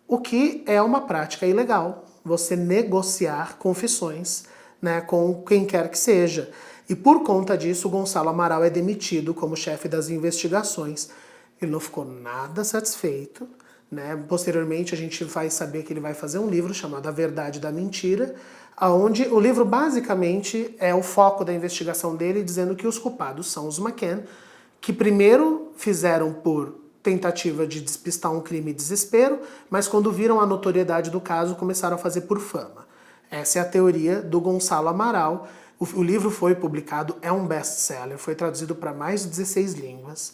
O que é uma prática ilegal, você negociar confissões, né, com quem quer que seja. E por conta disso, o Gonçalo Amaral é demitido como chefe das investigações. Ele não ficou nada satisfeito. Né? Posteriormente, a gente vai saber que ele vai fazer um livro chamado A Verdade da Mentira, onde o livro basicamente é o foco da investigação dele, dizendo que os culpados são os McCann, que primeiro fizeram por tentativa de despistar um crime e desespero, mas quando viram a notoriedade do caso, começaram a fazer por fama. Essa é a teoria do Gonçalo Amaral. O livro foi publicado, é um best-seller, foi traduzido para mais de 16 línguas.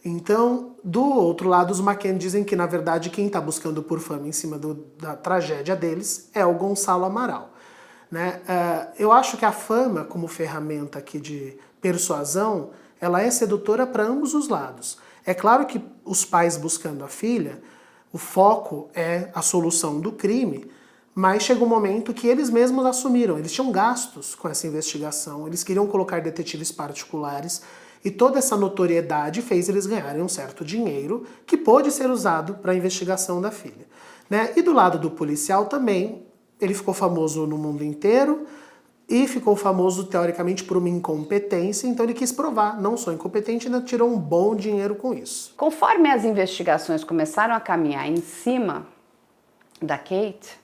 Então, do outro lado, os McCann dizem que, na verdade, quem está buscando por fama em cima da tragédia deles é o Gonçalo Amaral. Né? Eu acho que a fama, como ferramenta aqui de persuasão, ela é sedutora para ambos os lados. É claro que os pais buscando a filha, o foco é a solução do crime, mas chega um momento que eles mesmos assumiram. Eles tinham gastos com essa investigação, eles queriam colocar detetives particulares, e toda essa notoriedade fez eles ganharem um certo dinheiro que pôde ser usado para a investigação da filha. Né? E do lado do policial também, ele ficou famoso no mundo inteiro e ficou famoso teoricamente por uma incompetência, então ele quis provar, não sou incompetente, ainda tirou um bom dinheiro com isso. Conforme as investigações começaram a caminhar em cima da Kate,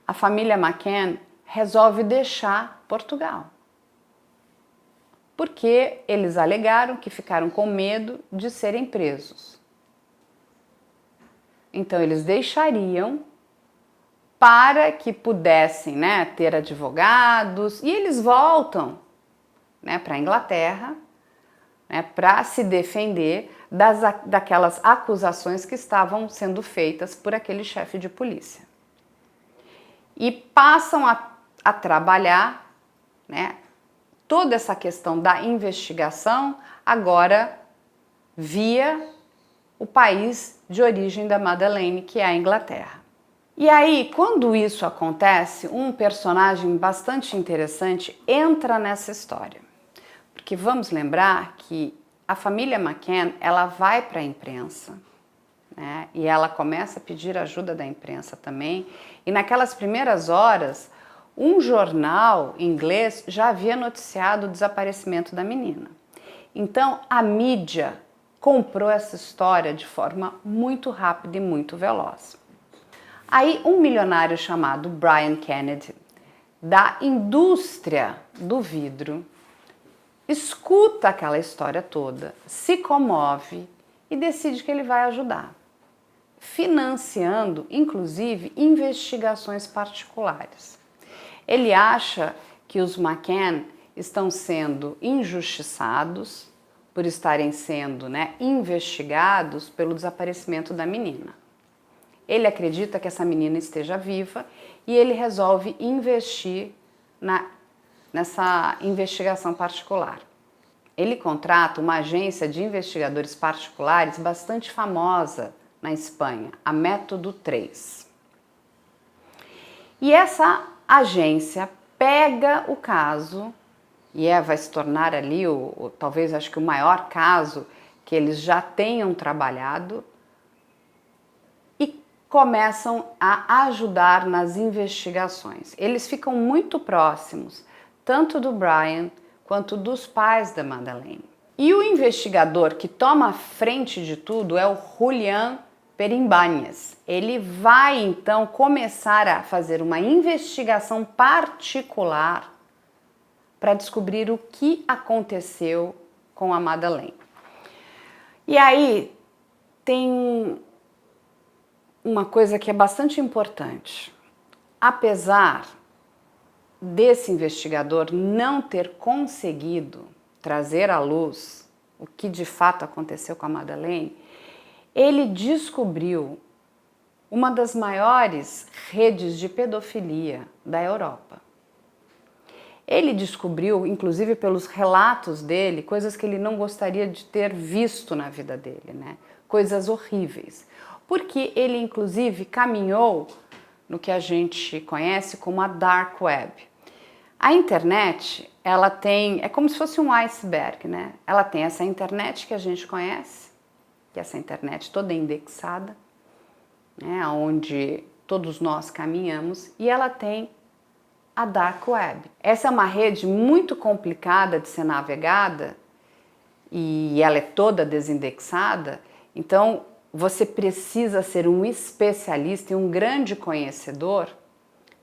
a família McCann resolve deixar Portugal. Porque eles alegaram que ficaram com medo de serem presos. Então eles deixariam para que pudessem, né, ter advogados, e eles voltam, né, para a Inglaterra, né, para se defender daquelas acusações que estavam sendo feitas por aquele chefe de polícia. E passam a trabalhar né, toda essa questão da investigação agora via o país de origem da Madeleine, que é a Inglaterra. E aí, quando isso acontece, um personagem bastante interessante entra nessa história. Porque vamos lembrar que a família McCann, ela vai para a imprensa, né? E ela começa a pedir ajuda da imprensa também. E naquelas primeiras horas, um jornal inglês já havia noticiado o desaparecimento da menina. Então, a mídia comprou essa história de forma muito rápida e muito veloz. Aí, um milionário chamado Brian Kennedy, da indústria do vidro, escuta aquela história toda, se comove e decide que ele vai ajudar, financiando, inclusive, investigações particulares. Ele acha que os McCann estão sendo injustiçados por estarem sendo, investigados pelo desaparecimento da menina. Ele acredita que essa menina esteja viva e ele resolve investir nessa investigação particular. Ele contrata uma agência de investigadores particulares bastante famosa na Espanha, a Método 3. E essa agência pega o caso, e vai se tornar ali, talvez acho que o maior caso que eles já tenham trabalhado, e começam a ajudar nas investigações. Eles ficam muito próximos, tanto do Brian quanto dos pais da Madeleine. E o investigador que toma a frente de tudo é o Julián Perimbanhas. Ele vai então começar a fazer uma investigação particular para descobrir o que aconteceu com a Madeleine. E aí tem uma coisa que é bastante importante. Apesar desse investigador não ter conseguido trazer à luz o que de fato aconteceu com a Madeleine, ele descobriu uma das maiores redes de pedofilia da Europa. Ele descobriu, inclusive pelos relatos dele, coisas que ele não gostaria de ter visto na vida dele, coisas horríveis. Porque ele, inclusive, caminhou no que a gente conhece como a Dark Web. A internet, ela tem, é como se fosse um iceberg, Ela tem essa internet que a gente conhece, que é essa internet toda indexada, onde todos nós caminhamos, e ela tem a Dark Web. Essa é uma rede muito complicada de ser navegada e ela é toda desindexada, então você precisa ser um especialista e um grande conhecedor,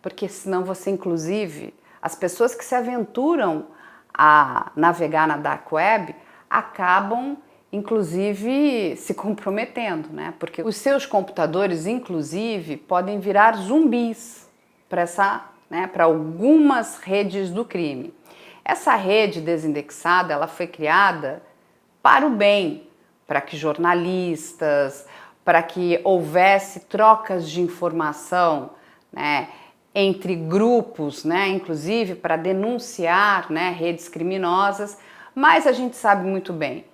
porque senão você, inclusive, as pessoas que se aventuram a navegar na Dark Web acabam, inclusive, se comprometendo, porque os seus computadores, inclusive, podem virar zumbis para algumas redes do crime. Essa rede desindexada, ela foi criada para o bem, para que jornalistas, para que houvesse trocas de informação, entre grupos, inclusive para denunciar, redes criminosas, mas a gente sabe muito bem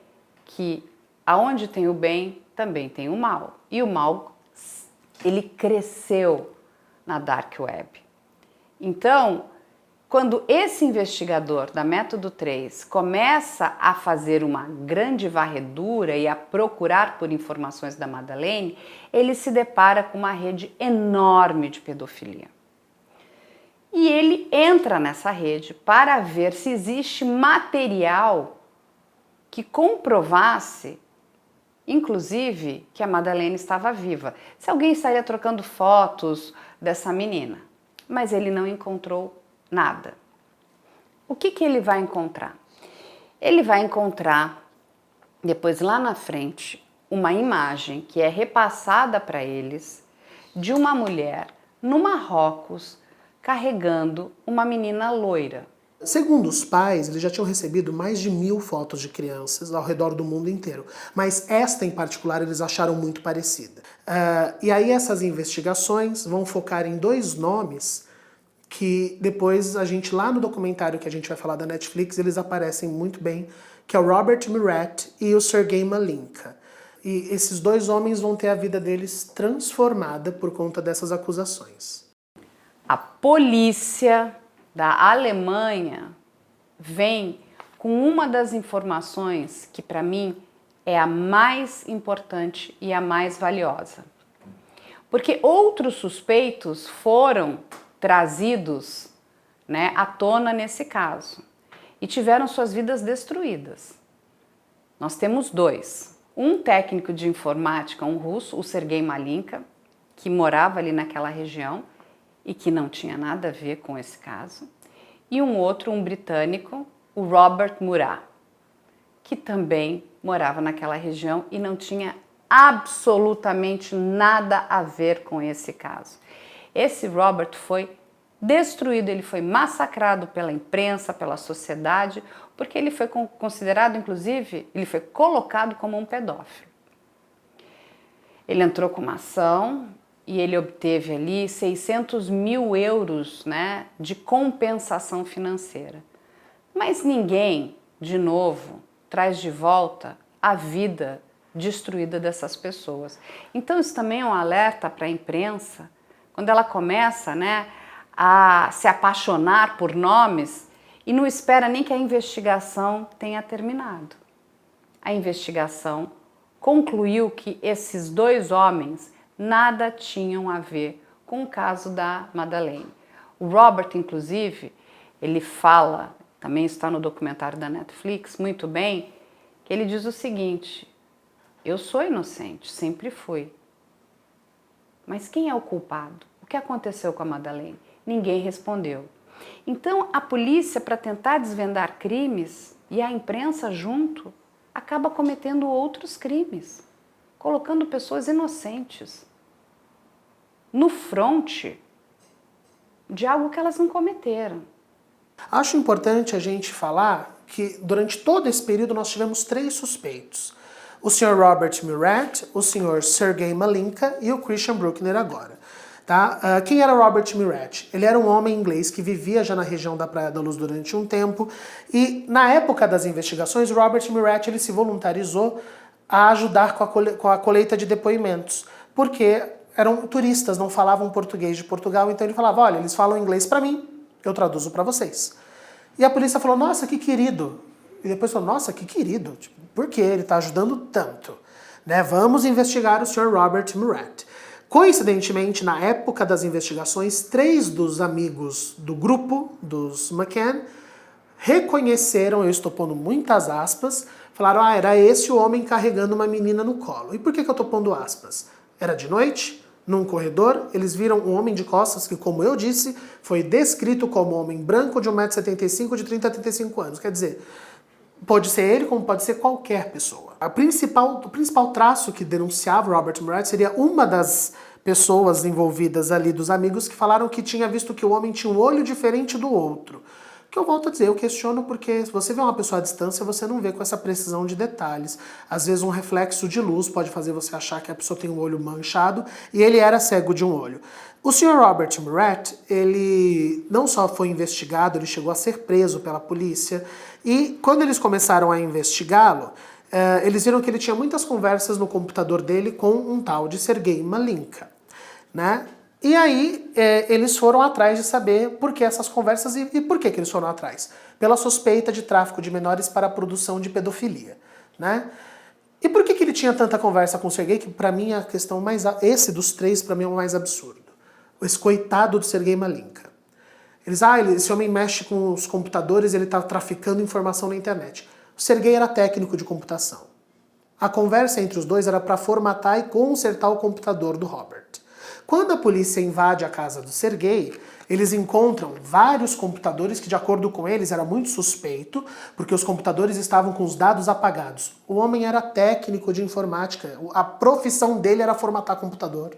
que aonde tem o bem, também tem o mal. E o mal, ele cresceu na Dark Web. Então, quando esse investigador da Método 3 começa a fazer uma grande varredura e a procurar por informações da Madeleine, ele se depara com uma rede enorme de pedofilia. E ele entra nessa rede para ver se existe material que comprovasse, inclusive, que a Madeleine estava viva. Se alguém estaria trocando fotos dessa menina. Mas ele não encontrou nada. O que ele vai encontrar? Ele vai encontrar, depois lá na frente, uma imagem que é repassada para eles de uma mulher no Marrocos carregando uma menina loira. Segundo os pais, eles já tinham recebido mais de 1000 fotos de crianças ao redor do mundo inteiro, mas esta em particular eles acharam muito parecida. E aí essas investigações vão focar em 2 nomes que depois a gente, lá no documentário que a gente vai falar da Netflix, eles aparecem muito bem, que é o Robert Murat e o Sergei Malinka. E esses dois homens vão ter a vida deles transformada por conta dessas acusações. A polícia da Alemanha vem com uma das informações que, para mim, é a mais importante e a mais valiosa. Porque outros suspeitos foram trazidos, né, à tona nesse caso e tiveram suas vidas destruídas. Nós temos dois. Um técnico de informática, um russo, o Sergei Malinka, que morava ali naquela região e que não tinha nada a ver com esse caso. E um outro, um britânico, o Robert Murat, que também morava naquela região e não tinha absolutamente nada a ver com esse caso. Esse Robert foi destruído, ele foi massacrado pela imprensa, pela sociedade, porque ele foi considerado, inclusive, ele foi colocado como um pedófilo. Ele entrou com uma ação e ele obteve ali 600 mil euros, né, de compensação financeira. Mas ninguém, de novo, traz de volta a vida destruída dessas pessoas. Então isso também é um alerta para a imprensa, quando ela começa, né, a se apaixonar por nomes e não espera nem que a investigação tenha terminado. A investigação concluiu que esses dois homens nada tinham a ver com o caso da Madeleine. O Robert, inclusive, ele fala, também está no documentário da Netflix, muito bem, que ele diz o seguinte: eu sou inocente, sempre fui. Mas quem é o culpado? O que aconteceu com a Madeleine? Ninguém respondeu. Então, a polícia, para tentar desvendar crimes, e a imprensa junto, acaba cometendo outros crimes, colocando pessoas inocentes no fronte de algo que elas não cometeram. Acho importante a gente falar que durante todo esse período nós tivemos 3 suspeitos. O Sr. Robert Murat, o Sr. Sergei Malinka e o Christian Bruckner agora. Tá? Quem era Robert Murat? Ele era um homem inglês que vivia já na região da Praia da Luz durante um tempo e na época das investigações, Robert Murat ele se voluntarizou a ajudar com a colheita de depoimentos, porque eram turistas, não falavam português de Portugal, então ele falava, olha, eles falam inglês para mim, eu traduzo para vocês. E a polícia falou, nossa, que querido. E depois falou, nossa, que querido, tipo, por que ele está ajudando tanto? Né? Vamos investigar o Sr. Robert Murat. Coincidentemente, na época das investigações, 3 dos amigos do grupo, dos McCann, reconheceram, eu estou pondo muitas aspas, falaram, era esse o homem carregando uma menina no colo. E por que eu estou pondo aspas? Era de noite, num corredor, eles viram um homem de costas que, como eu disse, foi descrito como um homem branco de 1,75 m, de 30 a 35 anos. Quer dizer, pode ser ele como pode ser qualquer pessoa. O principal traço que denunciava Robert Murat seria uma das pessoas envolvidas ali, dos amigos, que falaram que tinha visto que o homem tinha um olho diferente do outro. Que eu volto a dizer, eu questiono porque se você vê uma pessoa à distância, você não vê com essa precisão de detalhes. Às vezes um reflexo de luz pode fazer você achar que a pessoa tem um olho manchado e ele era cego de um olho. O Sr. Robert Murat, ele não só foi investigado, ele chegou a ser preso pela polícia e quando eles começaram a investigá-lo, eles viram que ele tinha muitas conversas no computador dele com um tal de Sergei Malinka, né? E aí eles foram atrás de saber por que essas conversas e por que eles foram atrás. Pela suspeita de tráfico de menores para a produção de pedofilia, né? E por que ele tinha tanta conversa com o Sergei, que para mim a questão mais... Esse dos 3 para mim é o mais absurdo. Esse coitado do Sergei Malinka. Esse homem mexe com os computadores, ele está traficando informação na internet. O Sergei era técnico de computação. A conversa entre os dois era para formatar e consertar o computador do Robert. Quando a polícia invade a casa do Sergei, eles encontram vários computadores que, de acordo com eles, era muito suspeito, porque os computadores estavam com os dados apagados. O homem era técnico de informática, a profissão dele era formatar computador.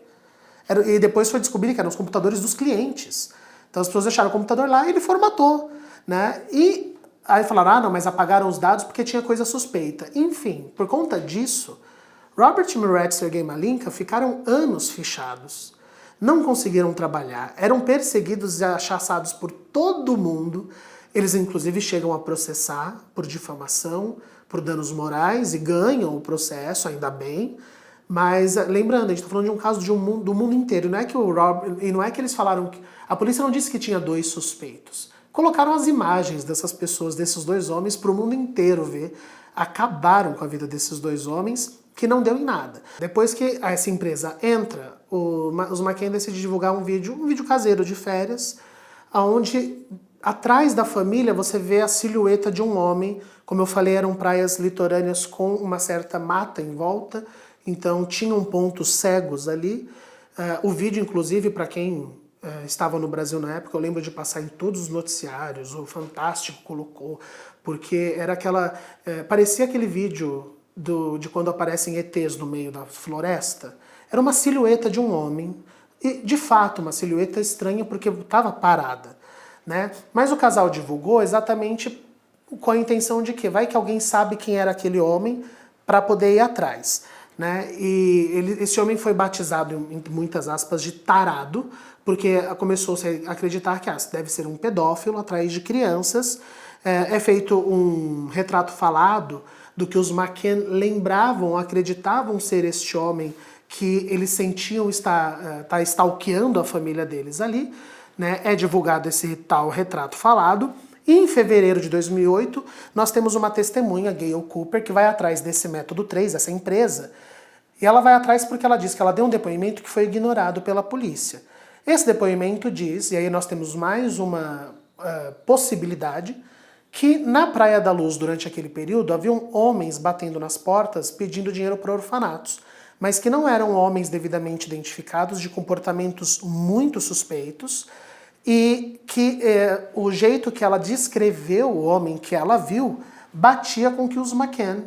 E depois foi descobrir que eram os computadores dos clientes. Então as pessoas deixaram o computador lá e ele formatou, né? E aí falaram, não, mas apagaram os dados porque tinha coisa suspeita. Enfim, por conta disso, Robert Murat e Sergei Malinka ficaram anos fichados. não conseguiram trabalhar, eram perseguidos e achaçados por todo mundo. Eles inclusive chegam a processar por difamação, por danos morais e ganham o processo, ainda bem. Mas lembrando, a gente está falando de um caso do mundo inteiro. Não é que não é que eles falaram que a polícia não disse que tinha 2 suspeitos. Colocaram as imagens dessas pessoas, desses 2 homens, para o mundo inteiro ver. Acabaram com a vida desses 2 homens, que não deu em nada. Depois que essa empresa entra, os McCann decidem divulgar um vídeo caseiro de férias, onde atrás da família você vê a silhueta de um homem. Como eu falei, eram praias litorâneas com uma certa mata em volta, então tinham pontos cegos ali. O vídeo, inclusive, para quem estava no Brasil na época, eu lembro de passar em todos os noticiários, o Fantástico colocou, porque era parecia aquele vídeo de quando aparecem ETs no meio da floresta. Era uma silhueta de um homem, e de fato uma silhueta estranha porque estava parada, né? Mas o casal divulgou exatamente com a intenção de que vai que alguém sabe quem era aquele homem para poder ir atrás, né? E esse homem foi batizado, em muitas aspas, de tarado, porque começou-se a acreditar que deve ser um pedófilo atrás de crianças. É feito um retrato falado do que os McCann lembravam, acreditavam ser este homem que eles sentiam estar stalkeando a família deles ali, né? É divulgado esse tal retrato falado. E em fevereiro de 2008, nós temos uma testemunha, Gayle Cooper, que vai atrás desse método 3, essa empresa, e ela vai atrás porque ela diz que ela deu um depoimento que foi ignorado pela polícia. Esse depoimento diz, e aí nós temos mais uma possibilidade, que na Praia da Luz, durante aquele período, haviam homens batendo nas portas pedindo dinheiro para orfanatos, mas que não eram homens devidamente identificados, de comportamentos muito suspeitos, e que o jeito que ela descreveu o homem que ela viu batia com o que os McCann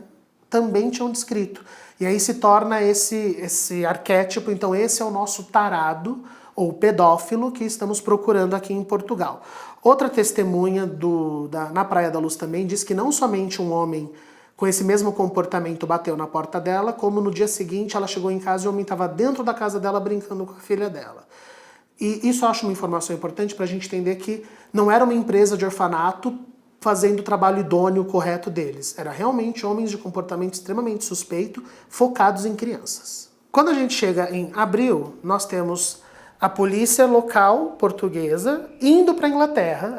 também tinham descrito. E aí se torna esse arquétipo, então esse é o nosso tarado, ou pedófilo, que estamos procurando aqui em Portugal. Outra testemunha na Praia da Luz também diz que não somente um homem com esse mesmo comportamento bateu na porta dela, como no dia seguinte ela chegou em casa e o homem estava dentro da casa dela brincando com a filha dela. E isso eu acho uma informação importante para a gente entender que não era uma empresa de orfanato fazendo o trabalho idôneo, correto deles. Era realmente homens de comportamento extremamente suspeito, focados em crianças. Quando a gente chega em abril, nós temos a polícia local portuguesa indo para a Inglaterra.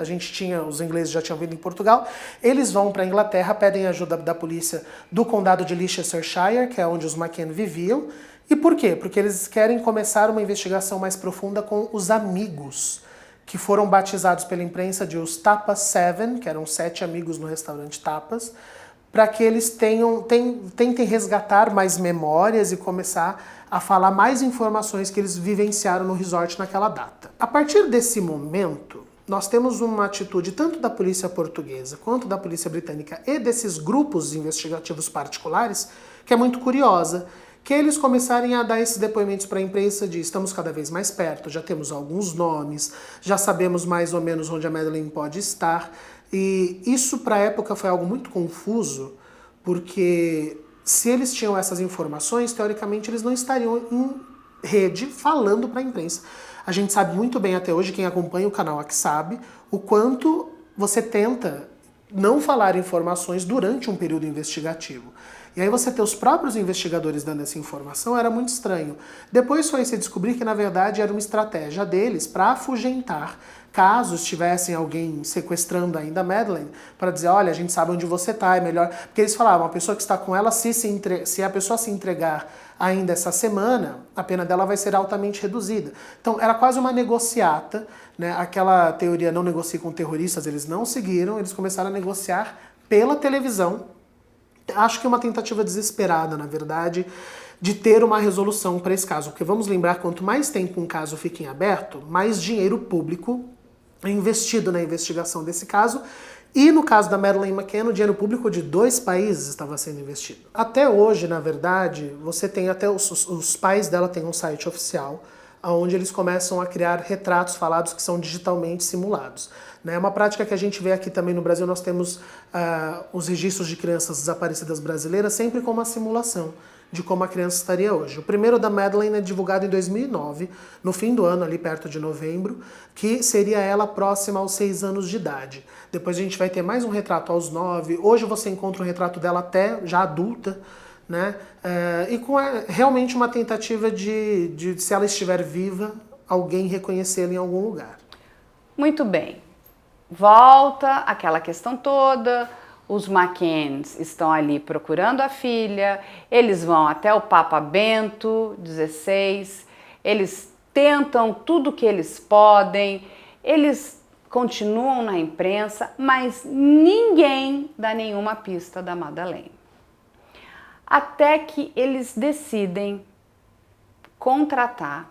Os ingleses já tinham vindo em Portugal. Eles vão para a Inglaterra, pedem ajuda da polícia do condado de Leicestershire, que é onde os McCann viviam. E por quê? Porque eles querem começar uma investigação mais profunda com os amigos, que foram batizados pela imprensa de os Tapas 7, que eram 7 amigos no restaurante Tapas, para que eles tentem resgatar mais memórias e começar a falar mais informações que eles vivenciaram no resort naquela data. A partir desse momento, nós temos uma atitude tanto da polícia portuguesa quanto da polícia britânica e desses grupos investigativos particulares que é muito curiosa, que eles começarem a dar esses depoimentos para a imprensa de estamos cada vez mais perto, já temos alguns nomes, já sabemos mais ou menos onde a Madeleine pode estar. E isso para a época foi algo muito confuso, porque se eles tinham essas informações, teoricamente eles não estariam em rede falando para a imprensa. A gente sabe muito bem até hoje, quem acompanha o canal aqui sabe, o quanto você tenta não falar informações durante um período investigativo. E aí você ter os próprios investigadores dando essa informação era muito estranho. Depois foi se descobrir que na verdade era uma estratégia deles para afugentar caso estivessem alguém sequestrando ainda a Madeleine, para dizer, olha, a gente sabe onde você está, é melhor... Porque eles falavam, a pessoa que está com ela, se a pessoa se entregar ainda essa semana, a pena dela vai ser altamente reduzida. Então era quase uma negociata, né? Aquela teoria não negocia com terroristas, eles não seguiram, eles começaram a negociar pela televisão. Acho que é uma tentativa desesperada, na verdade, de ter uma resolução para esse caso. Porque vamos lembrar, quanto mais tempo um caso fica em aberto, mais dinheiro público é investido na investigação desse caso. E no caso da Madeleine McCann, o dinheiro público de 2 países estava sendo investido. Até hoje, na verdade, você tem até os pais dela têm um site oficial, onde eles começam a criar retratos falados que são digitalmente simulados. É uma prática que a gente vê aqui também no Brasil, nós temos os registros de crianças desaparecidas brasileiras sempre com uma simulação. de como a criança estaria hoje. O primeiro da Madeleine é divulgado em 2009, no fim do ano, ali perto de novembro, que seria ela próxima aos 6 anos de idade. Depois a gente vai ter mais um retrato aos 9. Hoje você encontra um retrato dela até já adulta, né? E com realmente uma tentativa de, se ela estiver viva, alguém reconhecê-la em algum lugar. Muito bem. Volta aquela questão toda. Os McCanns estão ali procurando a filha, eles vão até o Papa Bento XVI, eles tentam tudo que eles podem, eles continuam na imprensa, mas ninguém dá nenhuma pista da Madeleine. Até que eles decidem contratar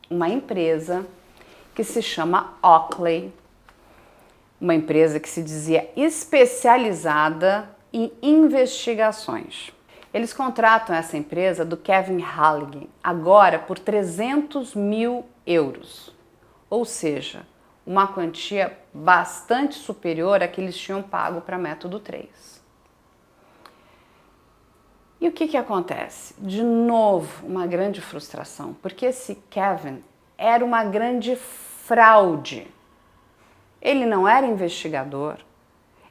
uma empresa que se chama Oakley, uma empresa que se dizia especializada em investigações. Eles contratam essa empresa do Kevin Halligan, agora por 300 mil euros, ou seja, uma quantia bastante superior à que eles tinham pago para Método 3. E o que acontece? De novo, uma grande frustração, porque esse Kevin era uma grande fraude. Ele não era investigador,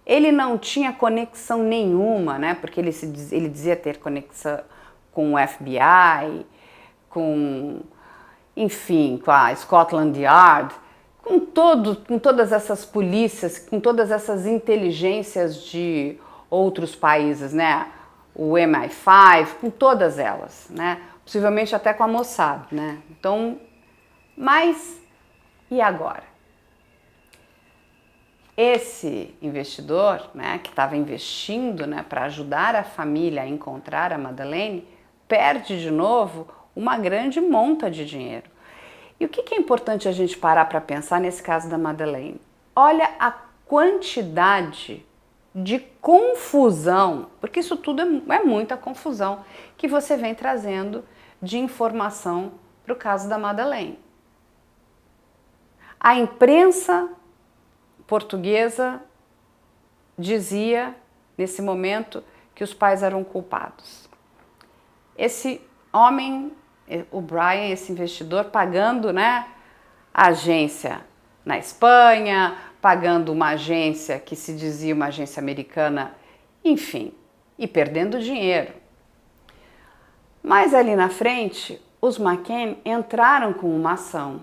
ele não tinha conexão nenhuma, né? Porque ele dizia ter conexão com o FBI, enfim, com a Scotland Yard, com todas essas polícias, com todas essas inteligências de outros países, né? O MI5, com todas elas, né? Possivelmente até com a Mossad, né? Então, mas e agora? Esse investidor, né, que estava investindo, né, para ajudar a família a encontrar a Madeleine, perde de novo uma grande monta de dinheiro. E o que é importante a gente parar para pensar nesse caso da Madeleine? Olha a quantidade de confusão, porque isso tudo é muita confusão que você vem trazendo de informação para o caso da Madeleine. A imprensa portuguesa dizia, nesse momento, que os pais eram culpados. Esse homem, o Brian, esse investidor, pagando, né, a agência na Espanha, pagando uma agência que se dizia uma agência americana, enfim, e perdendo dinheiro. Mas ali na frente, os McCann entraram com uma ação,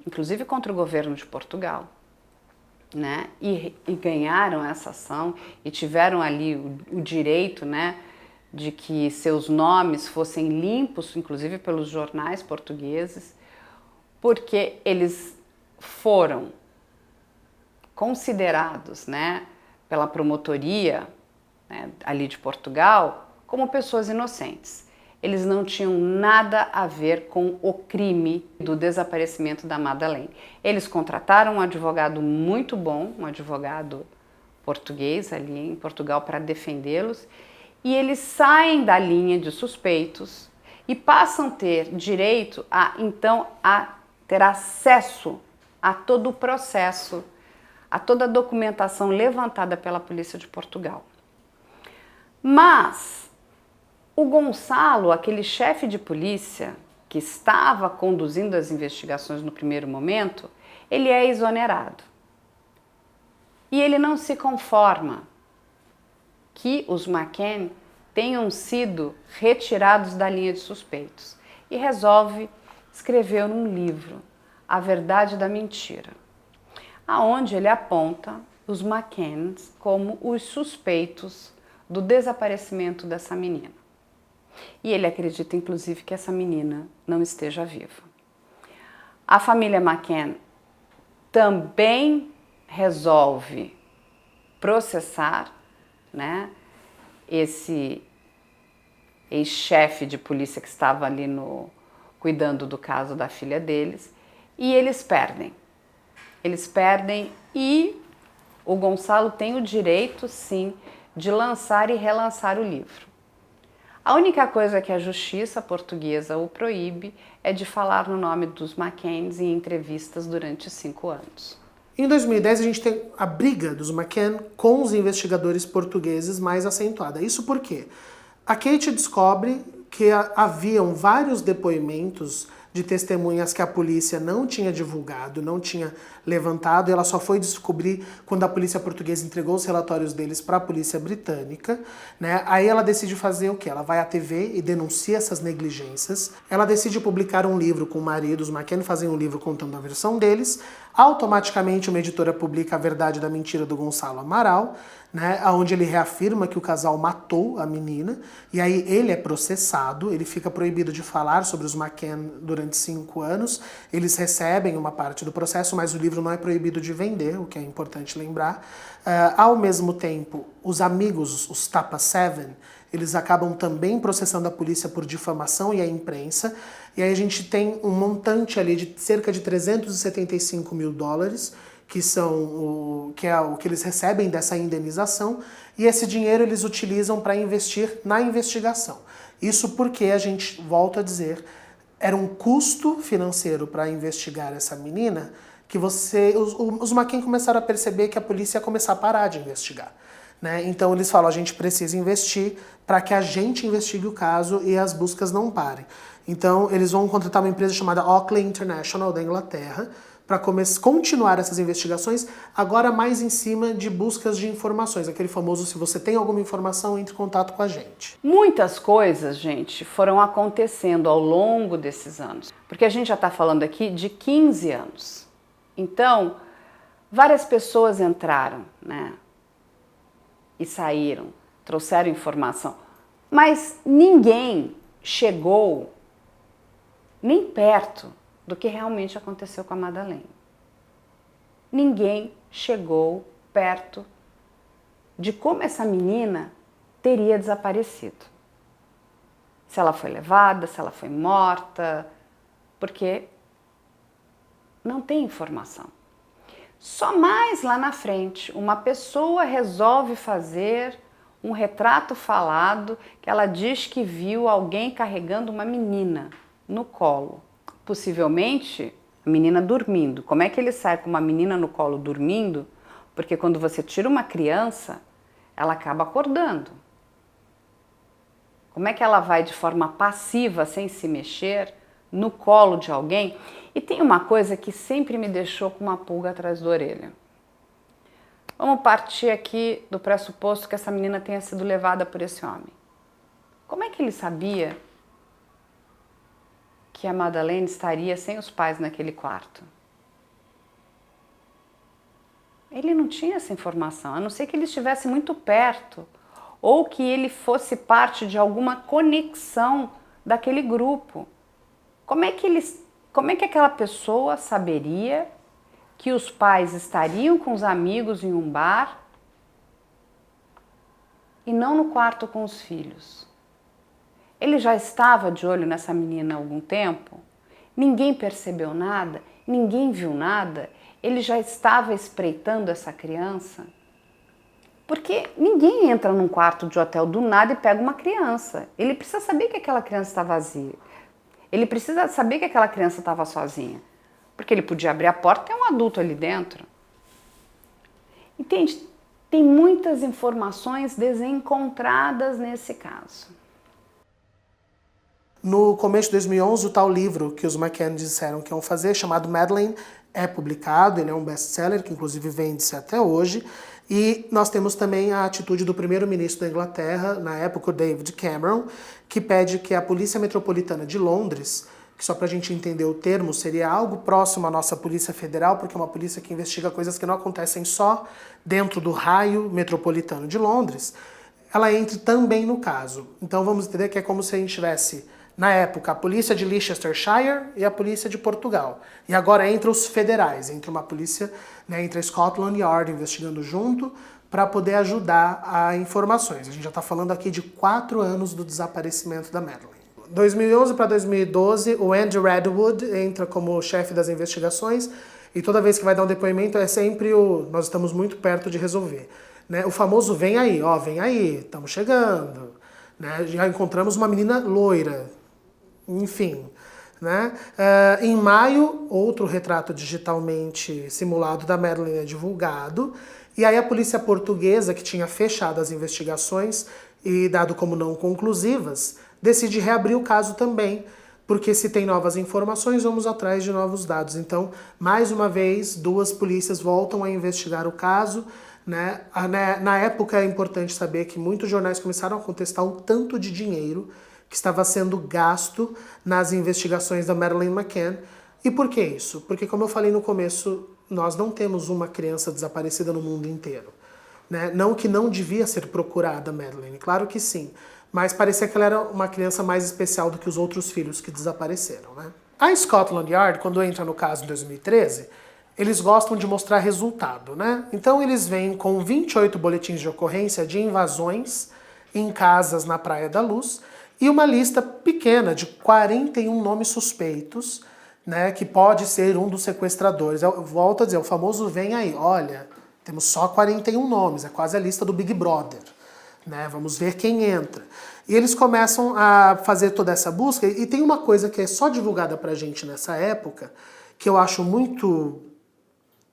inclusive contra o governo de Portugal, né? E ganharam essa ação e tiveram ali o direito, né, de que seus nomes fossem limpos, inclusive pelos jornais portugueses, porque eles foram considerados, né, pela promotoria, né, ali de Portugal como pessoas inocentes. Eles não tinham nada a ver com o crime do desaparecimento da Madeleine. Eles contrataram um advogado muito bom, um advogado português ali em Portugal para defendê-los, e eles saem da linha de suspeitos e passam a ter direito a ter acesso a todo o processo, a toda a documentação levantada pela polícia de Portugal. Mas o Gonçalo, aquele chefe de polícia que estava conduzindo as investigações no primeiro momento, ele é exonerado. E ele não se conforma que os McCann tenham sido retirados da linha de suspeitos e resolve escrever num livro A Verdade da Mentira, aonde ele aponta os McCanns como os suspeitos do desaparecimento dessa menina. E ele acredita, inclusive, que essa menina não esteja viva. A família McCann também resolve processar, né, esse ex-chefe de polícia que estava ali cuidando do caso da filha deles, e eles perdem. Eles perdem e o Gonçalo tem o direito, sim, de lançar e relançar o livro. A única coisa que a justiça portuguesa o proíbe é de falar no nome dos McCanns em entrevistas durante 5 anos. Em 2010 a gente tem a briga dos McCann com os investigadores portugueses mais acentuada. Isso porque A Kate descobre que haviam vários depoimentos de testemunhas que a polícia não tinha divulgado, não tinha levantado, e ela só foi descobrir quando a polícia portuguesa entregou os relatórios deles para a polícia britânica, né? Aí ela decide fazer o quê? Ela vai à TV e denuncia essas negligências. Ela decide publicar um livro com o marido, os McCann fazem um livro contando a versão deles. Automaticamente uma editora publica A Verdade da Mentira do Gonçalo Amaral, né, onde ele reafirma que o casal matou a menina, e aí ele é processado, ele fica proibido de falar sobre os McCann durante 5 anos, eles recebem uma parte do processo, mas o livro não é proibido de vender, o que é importante lembrar. Ao mesmo tempo, os amigos, os Tapa Seven, eles acabam também processando a polícia por difamação e a imprensa, e aí a gente tem um montante ali de cerca de 375 mil dólares, que é o que eles recebem dessa indenização, e esse dinheiro eles utilizam para investir na investigação. Isso porque, a gente volta a dizer, era um custo financeiro para investigar essa menina, que os McCann começaram a perceber que a polícia ia começar a parar de investigar, né? Então eles falam, a gente precisa investir para que a gente investigue o caso e as buscas não parem. Então eles vão contratar uma empresa chamada Oakley International da Inglaterra, para continuar essas investigações, agora mais em cima de buscas de informações. Aquele famoso, se você tem alguma informação, entre em contato com a gente. Muitas coisas, gente, foram acontecendo ao longo desses anos. Porque a gente já está falando aqui de 15 anos. Então, várias pessoas entraram, né? E saíram, trouxeram informação. Mas ninguém chegou nem perto do que realmente aconteceu com a Madeleine. Ninguém chegou perto de como essa menina teria desaparecido. Se ela foi levada, se ela foi morta, porque não tem informação. Só mais lá na frente, uma pessoa resolve fazer um retrato falado que ela diz que viu alguém carregando uma menina no colo. Possivelmente a menina dormindo. Como é que ele sai com uma menina no colo dormindo? Porque quando você tira uma criança, ela acaba acordando. Como é que ela vai de forma passiva, sem se mexer, no colo de alguém? E tem uma coisa que sempre me deixou com uma pulga atrás da orelha. Vamos partir aqui do pressuposto que essa menina tenha sido levada por esse homem. Como é que ele sabia que a Madeleine estaria sem os pais naquele quarto? Ele não tinha essa informação, a não ser que ele estivesse muito perto ou que ele fosse parte de alguma conexão daquele grupo. Como é que aquela pessoa saberia que os pais estariam com os amigos em um bar e não no quarto com os filhos? Ele já estava de olho nessa menina há algum tempo? Ninguém percebeu nada? Ninguém viu nada? Ele já estava espreitando essa criança? Porque ninguém entra num quarto de hotel do nada e pega uma criança. Ele precisa saber que aquela criança está vazia. Ele precisa saber que aquela criança estava sozinha. Porque ele podia abrir a porta e ter um adulto ali dentro. Entende? Tem muitas informações desencontradas nesse caso. No começo de 2011, o tal livro que os McCann disseram que iam fazer, chamado Madeleine, é publicado. Ele é um best-seller, que inclusive vende-se até hoje. E nós temos também a atitude do primeiro-ministro da Inglaterra, na época o David Cameron, que pede que a Polícia Metropolitana de Londres, que só para a gente entender o termo, seria algo próximo à nossa Polícia Federal, porque é uma polícia que investiga coisas que não acontecem só dentro do raio metropolitano de Londres, ela entre também no caso. Então vamos entender que é como se a gente tivesse, na época, a polícia de Leicestershire e a polícia de Portugal. E agora entre os federais, entre uma polícia, né, entre a Scotland Yard investigando junto, para poder ajudar a informações. A gente já está falando aqui de 4 anos do desaparecimento da Madeleine. 2011 para 2012, o Andy Redwood entra como chefe das investigações, e toda vez que vai dar um depoimento é sempre nós estamos muito perto de resolver. Né? O famoso vem aí, ó, vem aí, estamos chegando. Né? Já encontramos uma menina loira. Enfim, né? Em maio, outro retrato digitalmente simulado da Madeleine é divulgado, E aí a polícia portuguesa, que tinha fechado as investigações e dado como não conclusivas, decide reabrir o caso também, porque se tem novas informações, vamos atrás de novos dados. Então, mais uma vez, duas polícias voltam a investigar o caso, né? Na época é importante saber que muitos jornais começaram a contestar o tanto de dinheiro que estava sendo gasto nas investigações da Madeleine McCann. E por que isso? Porque, como eu falei no começo, nós não temos uma criança desaparecida no mundo inteiro. Né? Não que não devia ser procurada a Madeleine, claro que sim. Mas parecia que ela era uma criança mais especial do que os outros filhos que desapareceram. Né? A Scotland Yard, quando entra no caso em 2013, eles gostam de mostrar resultado. Né? Então eles vêm com 28 boletins de ocorrência de invasões em casas na Praia da Luz e uma lista pequena de 41 nomes suspeitos, né, que pode ser um dos sequestradores. Eu volto a dizer, o famoso vem aí, olha, temos só 41 nomes, é quase a lista do Big Brother. Né, vamos ver quem entra. E eles começam a fazer toda essa busca, e tem uma coisa que é só divulgada pra gente nessa época, que eu acho muito,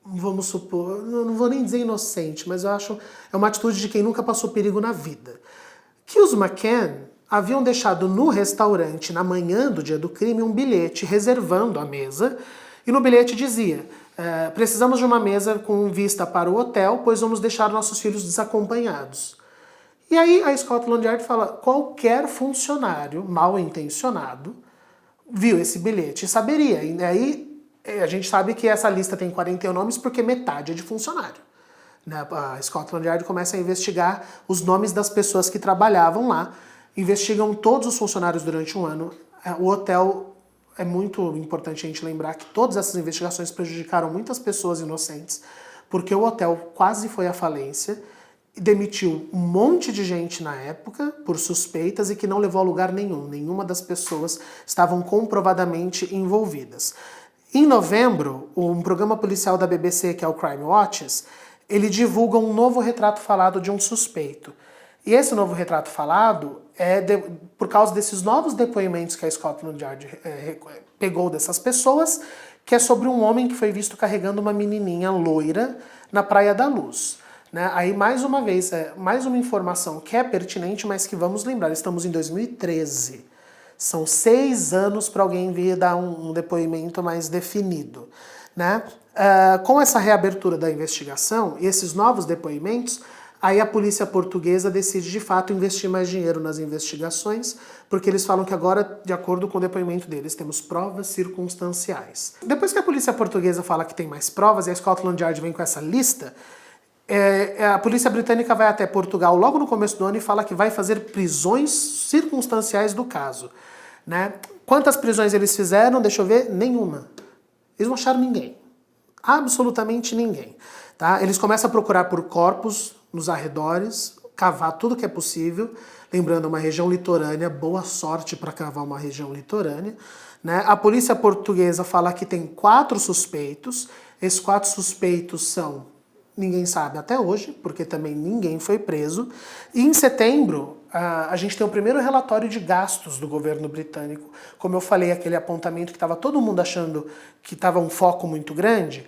vamos supor, não vou nem dizer inocente, mas eu acho é uma atitude de quem nunca passou perigo na vida. Que os McCann haviam deixado no restaurante, na manhã do dia do crime, um bilhete reservando a mesa, e no bilhete dizia: precisamos de uma mesa com vista para o hotel, pois vamos deixar nossos filhos desacompanhados. E aí a Scotland Yard fala: qualquer funcionário mal intencionado viu esse bilhete e saberia. E aí a gente sabe que essa lista tem 41 nomes porque metade é de funcionário. A Scotland Yard começa a investigar os nomes das pessoas que trabalhavam lá, investigam todos os funcionários durante um ano. O hotel, é muito importante a gente lembrar que todas essas investigações prejudicaram muitas pessoas inocentes, porque o hotel quase foi à falência, demitiu um monte de gente na época por suspeitas e que não levou a lugar nenhum. Nenhuma das pessoas estavam comprovadamente envolvidas. Em novembro, um programa policial da BBC, que é o Crime Watches, ele divulga um novo retrato falado de um suspeito. E esse novo retrato falado é por causa desses novos depoimentos que a Scotland Yard pegou dessas pessoas, que é sobre um homem que foi visto carregando uma menininha loira na Praia da Luz. Né? Aí, mais uma vez, mais uma informação que é pertinente, mas que vamos lembrar, estamos em 2013. São 6 anos para alguém vir dar um depoimento mais definido. Né? Com essa reabertura da investigação e esses novos depoimentos, aí a polícia portuguesa decide de fato investir mais dinheiro nas investigações, porque eles falam que agora, de acordo com o depoimento deles, temos provas circunstanciais. Depois que a polícia portuguesa fala que tem mais provas e a Scotland Yard vem com essa lista, a polícia britânica vai até Portugal logo no começo do ano e fala que vai fazer prisões circunstanciais do caso. Né? Quantas prisões eles fizeram? Deixa eu ver, nenhuma. Eles não acharam ninguém. Absolutamente ninguém. Tá? Eles começam a procurar por corpos nos arredores, cavar tudo que é possível. Lembrando, uma região litorânea, boa sorte para cavar uma região litorânea. Né? A polícia portuguesa fala que tem 4 suspeitos. Esses 4 suspeitos são... ninguém sabe até hoje, porque também ninguém foi preso. E em setembro, a gente tem o primeiro relatório de gastos do governo britânico. Como eu falei, aquele apontamento que estava todo mundo achando que estava um foco muito grande.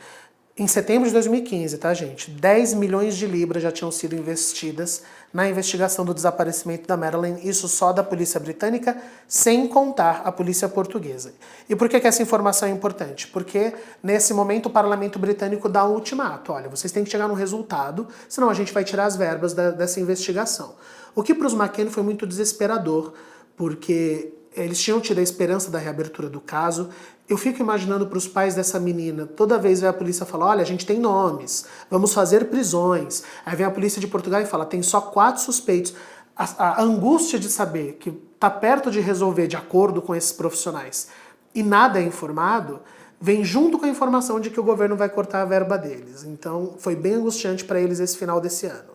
Em setembro de 2015, tá, gente? 10 milhões de libras já tinham sido investidas na investigação do desaparecimento da Madeleine, isso só da polícia britânica, sem contar a polícia portuguesa. E por que essa informação é importante? Porque nesse momento o parlamento britânico dá um ultimato. Olha, vocês têm que chegar num resultado, senão a gente vai tirar as verbas dessa investigação. O que para os McCann foi muito desesperador, porque eles tinham tido a esperança da reabertura do caso. Eu fico imaginando para os pais dessa menina, toda vez vem a polícia falar: olha, a gente tem nomes, vamos fazer prisões. Aí vem a polícia de Portugal e fala: tem só 4 suspeitos. A angústia de saber que está perto de resolver de acordo com esses profissionais e nada é informado, vem junto com a informação de que o governo vai cortar a verba deles. Então foi bem angustiante para eles esse final desse ano.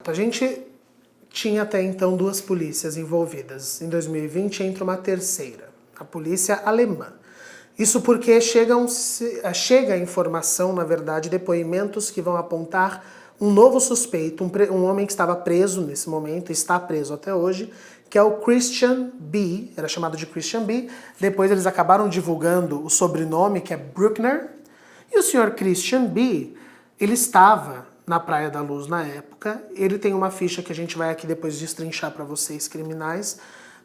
A gente tinha até então 2 polícias envolvidas. Em 2020 entra uma terceira, a polícia alemã. Isso porque chega a informação, na verdade, depoimentos que vão apontar um novo suspeito, um homem que estava preso nesse momento, está preso até hoje, que é o Christian B., era chamado de Christian B., depois eles acabaram divulgando o sobrenome, que é Bruckner, e o senhor Christian B., ele estava na Praia da Luz na época. Ele tem uma ficha que a gente vai aqui depois destrinchar para vocês, criminais,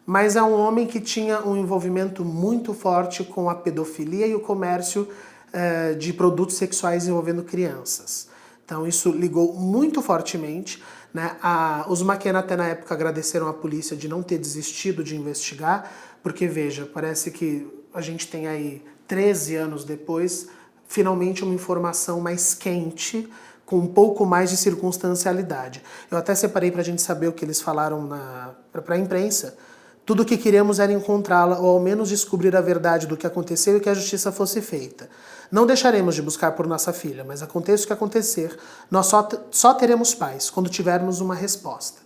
mas é um homem que tinha um envolvimento muito forte com a pedofilia e o comércio de produtos sexuais envolvendo crianças. Então isso ligou muito fortemente, né? Os McKenna até na época agradeceram à polícia de não ter desistido de investigar, porque veja, parece que a gente tem aí 13 anos depois, finalmente uma informação mais quente, com um pouco mais de circunstancialidade. Eu até separei para a gente saber o que eles falaram para a imprensa. Tudo o que queríamos era encontrá-la, ou ao menos descobrir a verdade do que aconteceu e que a justiça fosse feita. Não deixaremos de buscar por nossa filha, mas aconteça o que acontecer, nós só teremos paz quando tivermos uma resposta.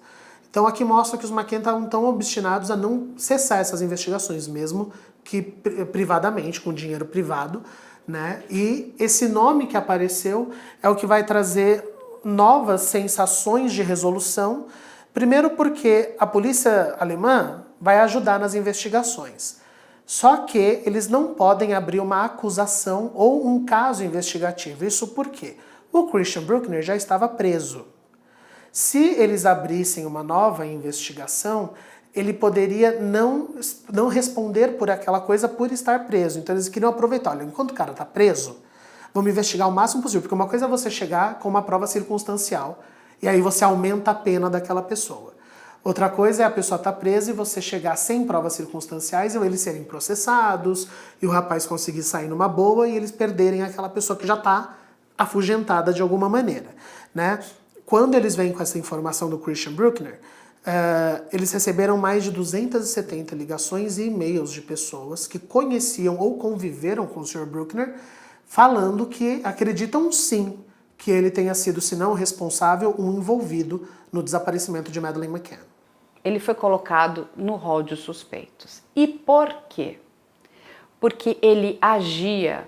Então aqui mostra que os McKenna estavam tão obstinados a não cessar essas investigações, mesmo que privadamente, com dinheiro privado, né? E esse nome que apareceu é o que vai trazer novas sensações de resolução, primeiro porque a polícia alemã vai ajudar nas investigações. Só que eles não podem abrir uma acusação ou um caso investigativo. Isso por quê? O Christian Bruckner já estava preso. Se eles abrissem uma nova investigação, ele poderia não responder por aquela coisa por estar preso. Então eles queriam aproveitar, olha, enquanto o cara está preso, vamos investigar o máximo possível, porque uma coisa é você chegar com uma prova circunstancial e aí você aumenta a pena daquela pessoa. Outra coisa é a pessoa estar presa e você chegar sem provas circunstanciais ou eles serem processados e o rapaz conseguir sair numa boa e eles perderem aquela pessoa que já está afugentada de alguma maneira, né? Quando eles vêm com essa informação do Christian Bruckner, eles receberam mais de 270 ligações e e-mails de pessoas que conheciam ou conviveram com o Sr. Bruckner, falando que acreditam sim que ele tenha sido, se não o responsável, um envolvido no desaparecimento de Madeleine McCann. Ele foi colocado no rol de suspeitos. E por quê? Porque ele agia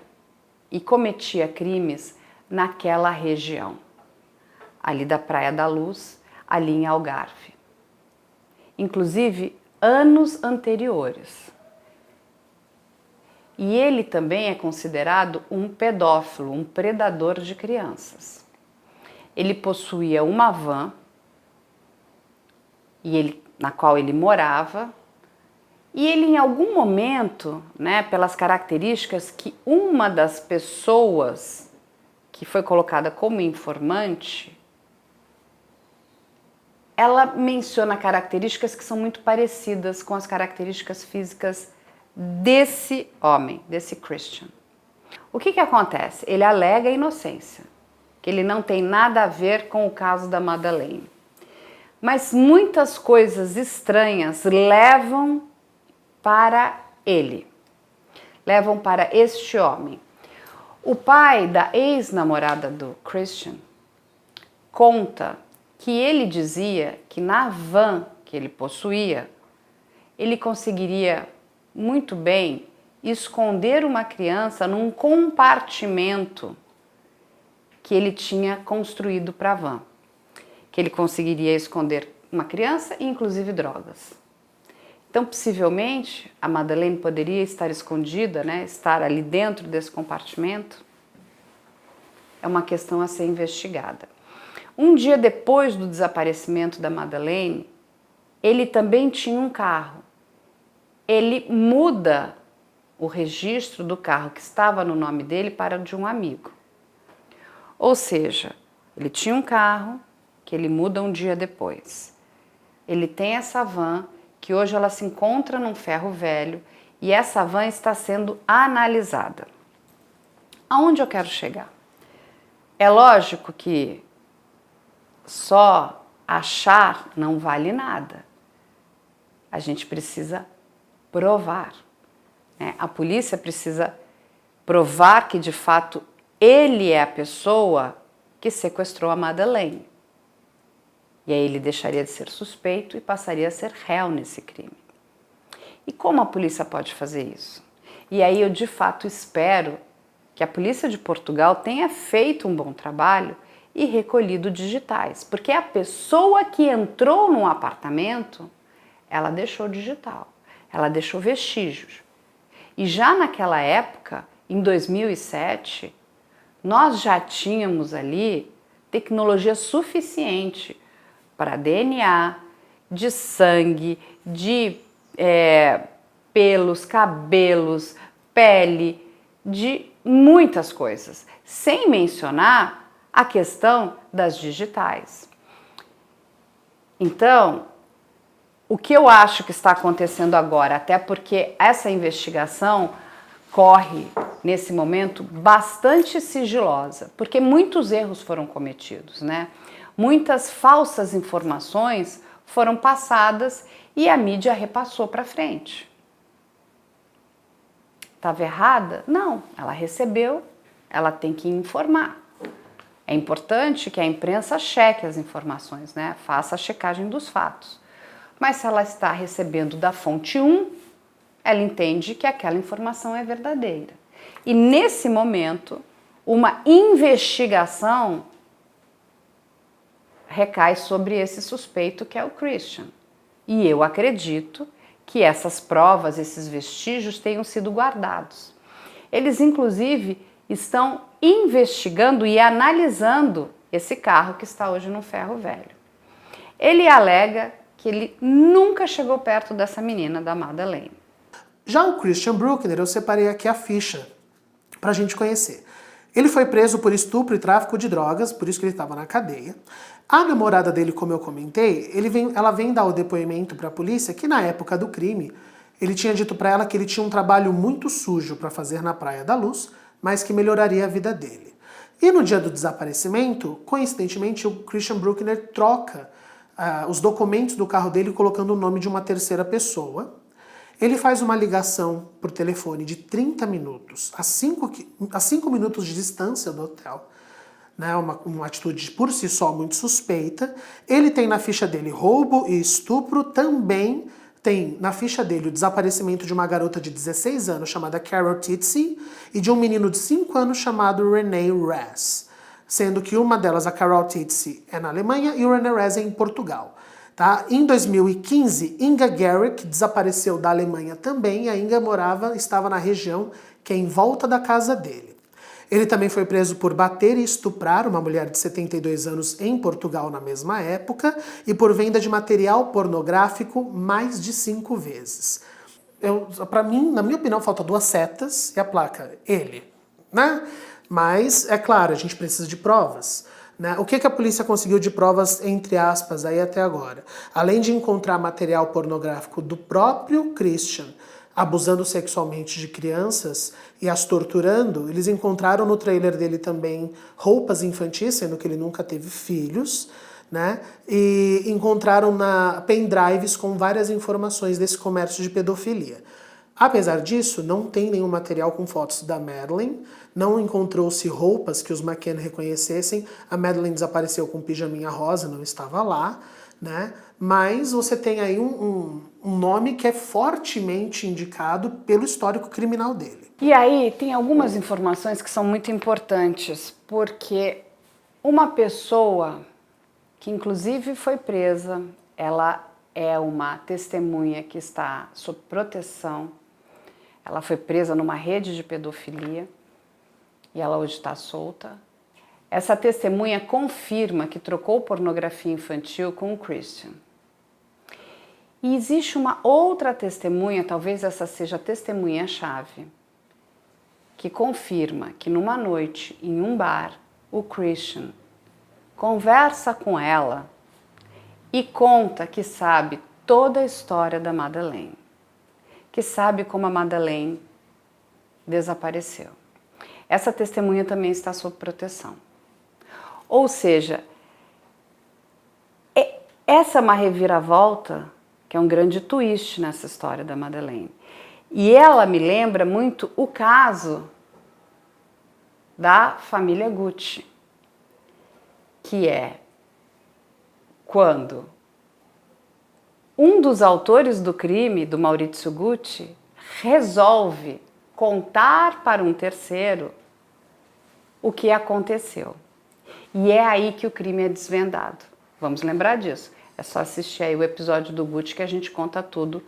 e cometia crimes naquela região, ali da Praia da Luz, ali em Algarve. Inclusive, anos anteriores. E ele também é considerado um pedófilo, um predador de crianças. Ele possuía uma van na qual ele morava, e ele em algum momento, né, pelas características que uma das pessoas que foi colocada como informante, ela menciona características que são muito parecidas com as características físicas desse homem, desse Christian. O que acontece? Ele alega a inocência, que ele não tem nada a ver com o caso da Madeleine. Mas muitas coisas estranhas levam para ele, levam para este homem. O pai da ex-namorada do Christian conta que ele dizia que na van que ele possuía, ele conseguiria muito bem esconder uma criança num compartimento que ele tinha construído para a van. Que ele conseguiria esconder uma criança e inclusive drogas. Então, possivelmente, a Madeleine poderia estar escondida, né, estar ali dentro desse compartimento. É uma questão a ser investigada. Um dia depois do desaparecimento da Madeleine, ele também tinha um carro. Ele muda o registro do carro que estava no nome dele para o de um amigo. Ou seja, ele tinha um carro que ele muda um dia depois. Ele tem essa van que hoje ela se encontra num ferro velho e essa van está sendo analisada. Aonde eu quero chegar? É lógico que só achar não vale nada. A gente precisa provar, né? A polícia precisa provar que de fato ele é a pessoa que sequestrou a Madeleine. E aí ele deixaria de ser suspeito e passaria a ser réu nesse crime. E como a polícia pode fazer isso? E aí eu de fato espero que a polícia de Portugal tenha feito um bom trabalho e recolhido digitais, porque a pessoa que entrou no apartamento, ela deixou digital, ela deixou vestígios. E já naquela época, em 2007, nós já tínhamos ali tecnologia suficiente para DNA, de sangue, de pelos, cabelos, pele, de muitas coisas, sem mencionar a questão das digitais. Então, o que eu acho que está acontecendo agora, até porque essa investigação corre, nesse momento, bastante sigilosa, porque muitos erros foram cometidos, né? Muitas falsas informações foram passadas e a mídia repassou para frente. Estava errada? Não, ela recebeu, ela tem que informar. É importante que a imprensa cheque as informações, né? Faça a checagem dos fatos. Mas se ela está recebendo da fonte 1, ela entende que aquela informação é verdadeira. E nesse momento, uma investigação recai sobre esse suspeito que é o Christian. E eu acredito que essas provas, esses vestígios tenham sido guardados. Eles, inclusive, estão investigando e analisando esse carro que está hoje no ferro velho. Ele alega que ele nunca chegou perto dessa menina, da Madeleine. Já o Christian Bruckner, eu separei aqui a ficha pra gente conhecer. Ele foi preso por estupro e tráfico de drogas, por isso que ele estava na cadeia. A namorada dele, como eu comentei, ela vem dar o depoimento para a polícia que na época do crime, ele tinha dito para ela que ele tinha um trabalho muito sujo para fazer na Praia da Luz, mas que melhoraria a vida dele. E no dia do desaparecimento, coincidentemente, o Christian Bruckner troca os documentos do carro dele colocando o nome de uma terceira pessoa. Ele faz uma ligação por telefone de 30 minutos, a 5 minutos de distância do hotel. Né, uma atitude por si só muito suspeita. Ele tem na ficha dele roubo e estupro, também tem na ficha dele o desaparecimento de uma garota de 16 anos chamada Carol Titsey e de um menino de 5 anos chamado René Raz, sendo que uma delas, a Carol Titsey, é na Alemanha e o René Raz é em Portugal. Tá? Em 2015, Inga Garrick desapareceu da Alemanha também, e a Inga estava na região que é em volta da casa dele. Ele também foi preso por bater e estuprar uma mulher de 72 anos em Portugal na mesma época e por venda de material pornográfico mais de 5 vezes. Para mim, na minha opinião, falta 2 setas e a placa, ele, né? Mas, é claro, a gente precisa de provas. Né? O que a polícia conseguiu de provas, entre aspas, aí até agora? Além de encontrar material pornográfico do próprio Christian, abusando sexualmente de crianças e as torturando, eles encontraram no trailer dele também roupas infantis, sendo que ele nunca teve filhos, né? E encontraram pendrives com várias informações desse comércio de pedofilia. Apesar disso, não tem nenhum material com fotos da Madeleine, não encontrou-se roupas que os McCann reconhecessem, a Madeleine desapareceu com pijaminha rosa, não estava lá, né? Mas você tem aí um nome que é fortemente indicado pelo histórico criminal dele. E aí tem algumas informações que são muito importantes, porque uma pessoa que inclusive foi presa, ela é uma testemunha que está sob proteção, ela foi presa numa rede de pedofilia e ela hoje está solta. Essa testemunha confirma que trocou pornografia infantil com o Christian. E existe uma outra testemunha, talvez essa seja a testemunha-chave, que confirma que numa noite, em um bar, o Christian conversa com ela e conta que sabe toda a história da Madeleine, que sabe como a Madeleine desapareceu. Essa testemunha também está sob proteção. Ou seja, essa é uma reviravolta, que é um grande twist nessa história da Madeleine. E ela me lembra muito o caso da família Gucci, que é quando um dos autores do crime, do Maurizio Gucci, resolve contar para um terceiro o que aconteceu. E é aí que o crime é desvendado. Vamos lembrar disso. É só assistir aí o episódio do Gucci que a gente conta tudo,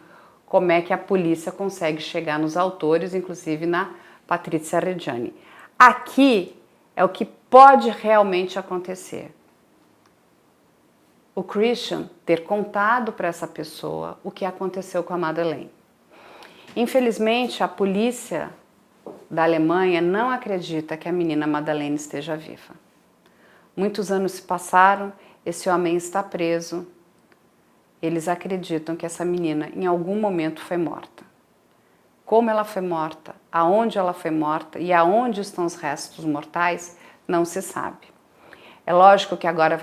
como é que a polícia consegue chegar nos autores, inclusive na Patrizia Reggiani. Aqui é o que pode realmente acontecer? O Christian ter contado para essa pessoa o que aconteceu com a Madeleine. Infelizmente, a polícia da Alemanha não acredita que a menina Madeleine esteja viva. Muitos anos se passaram, esse homem está preso. Eles acreditam que essa menina em algum momento foi morta. Como ela foi morta, aonde ela foi morta e aonde estão os restos mortais, não se sabe. É lógico que agora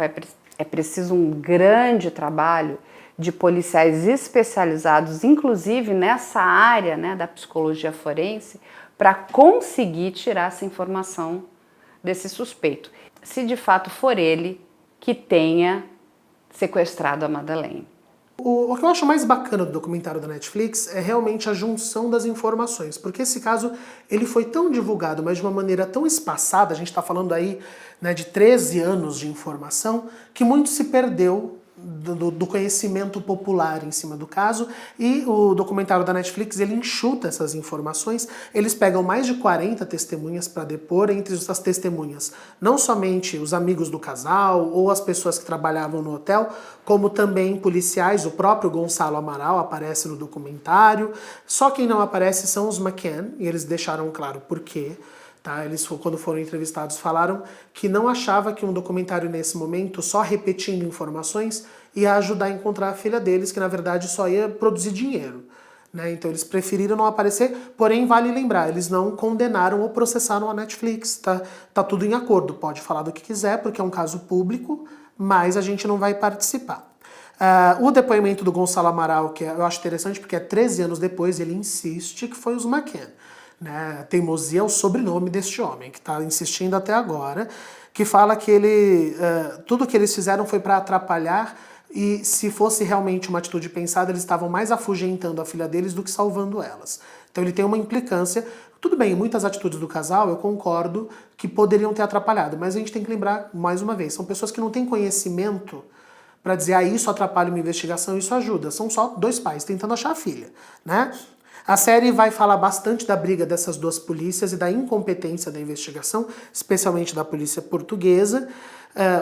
é preciso um grande trabalho de policiais especializados, inclusive nessa área, né, da psicologia forense, para conseguir tirar essa informação desse suspeito, se de fato for ele que tenha sequestrado a Madeleine. O que eu acho mais bacana do documentário da Netflix é realmente a junção das informações, porque esse caso ele foi tão divulgado, mas de uma maneira tão espaçada, a gente está falando aí, né, de 13 anos de informação, que muito se perdeu do conhecimento popular em cima do caso, e o documentário da Netflix ele enxuta essas informações. Eles pegam mais de 40 testemunhas para depor. Entre essas testemunhas, não somente os amigos do casal ou as pessoas que trabalhavam no hotel, como também policiais. O próprio Gonçalo Amaral aparece no documentário. Só quem não aparece são os McCann, e eles deixaram claro por quê. Tá? Eles, quando foram entrevistados, falaram que não achava que um documentário nesse momento, só repetindo informações, ia ajudar a encontrar a filha deles, que na verdade só ia produzir dinheiro. Né? Então eles preferiram não aparecer, porém vale lembrar, eles não condenaram ou processaram a Netflix. Tá tudo em acordo, pode falar do que quiser, porque é um caso público, mas a gente não vai participar. O depoimento do Gonçalo Amaral, que eu acho interessante, porque é 13 anos depois, ele insiste que foi os McCann. Né? Teimosia é o sobrenome deste homem, que está insistindo até agora, que fala que tudo que eles fizeram foi para atrapalhar, e se fosse realmente uma atitude pensada, eles estavam mais afugentando a filha deles do que salvando elas. Então ele tem uma implicância. Tudo bem, muitas atitudes do casal eu concordo que poderiam ter atrapalhado, mas a gente tem que lembrar, mais uma vez, são pessoas que não têm conhecimento para dizer, isso atrapalha uma investigação, isso ajuda. São só dois pais tentando achar a filha, né? A série vai falar bastante da briga dessas duas polícias e da incompetência da investigação, especialmente da polícia portuguesa.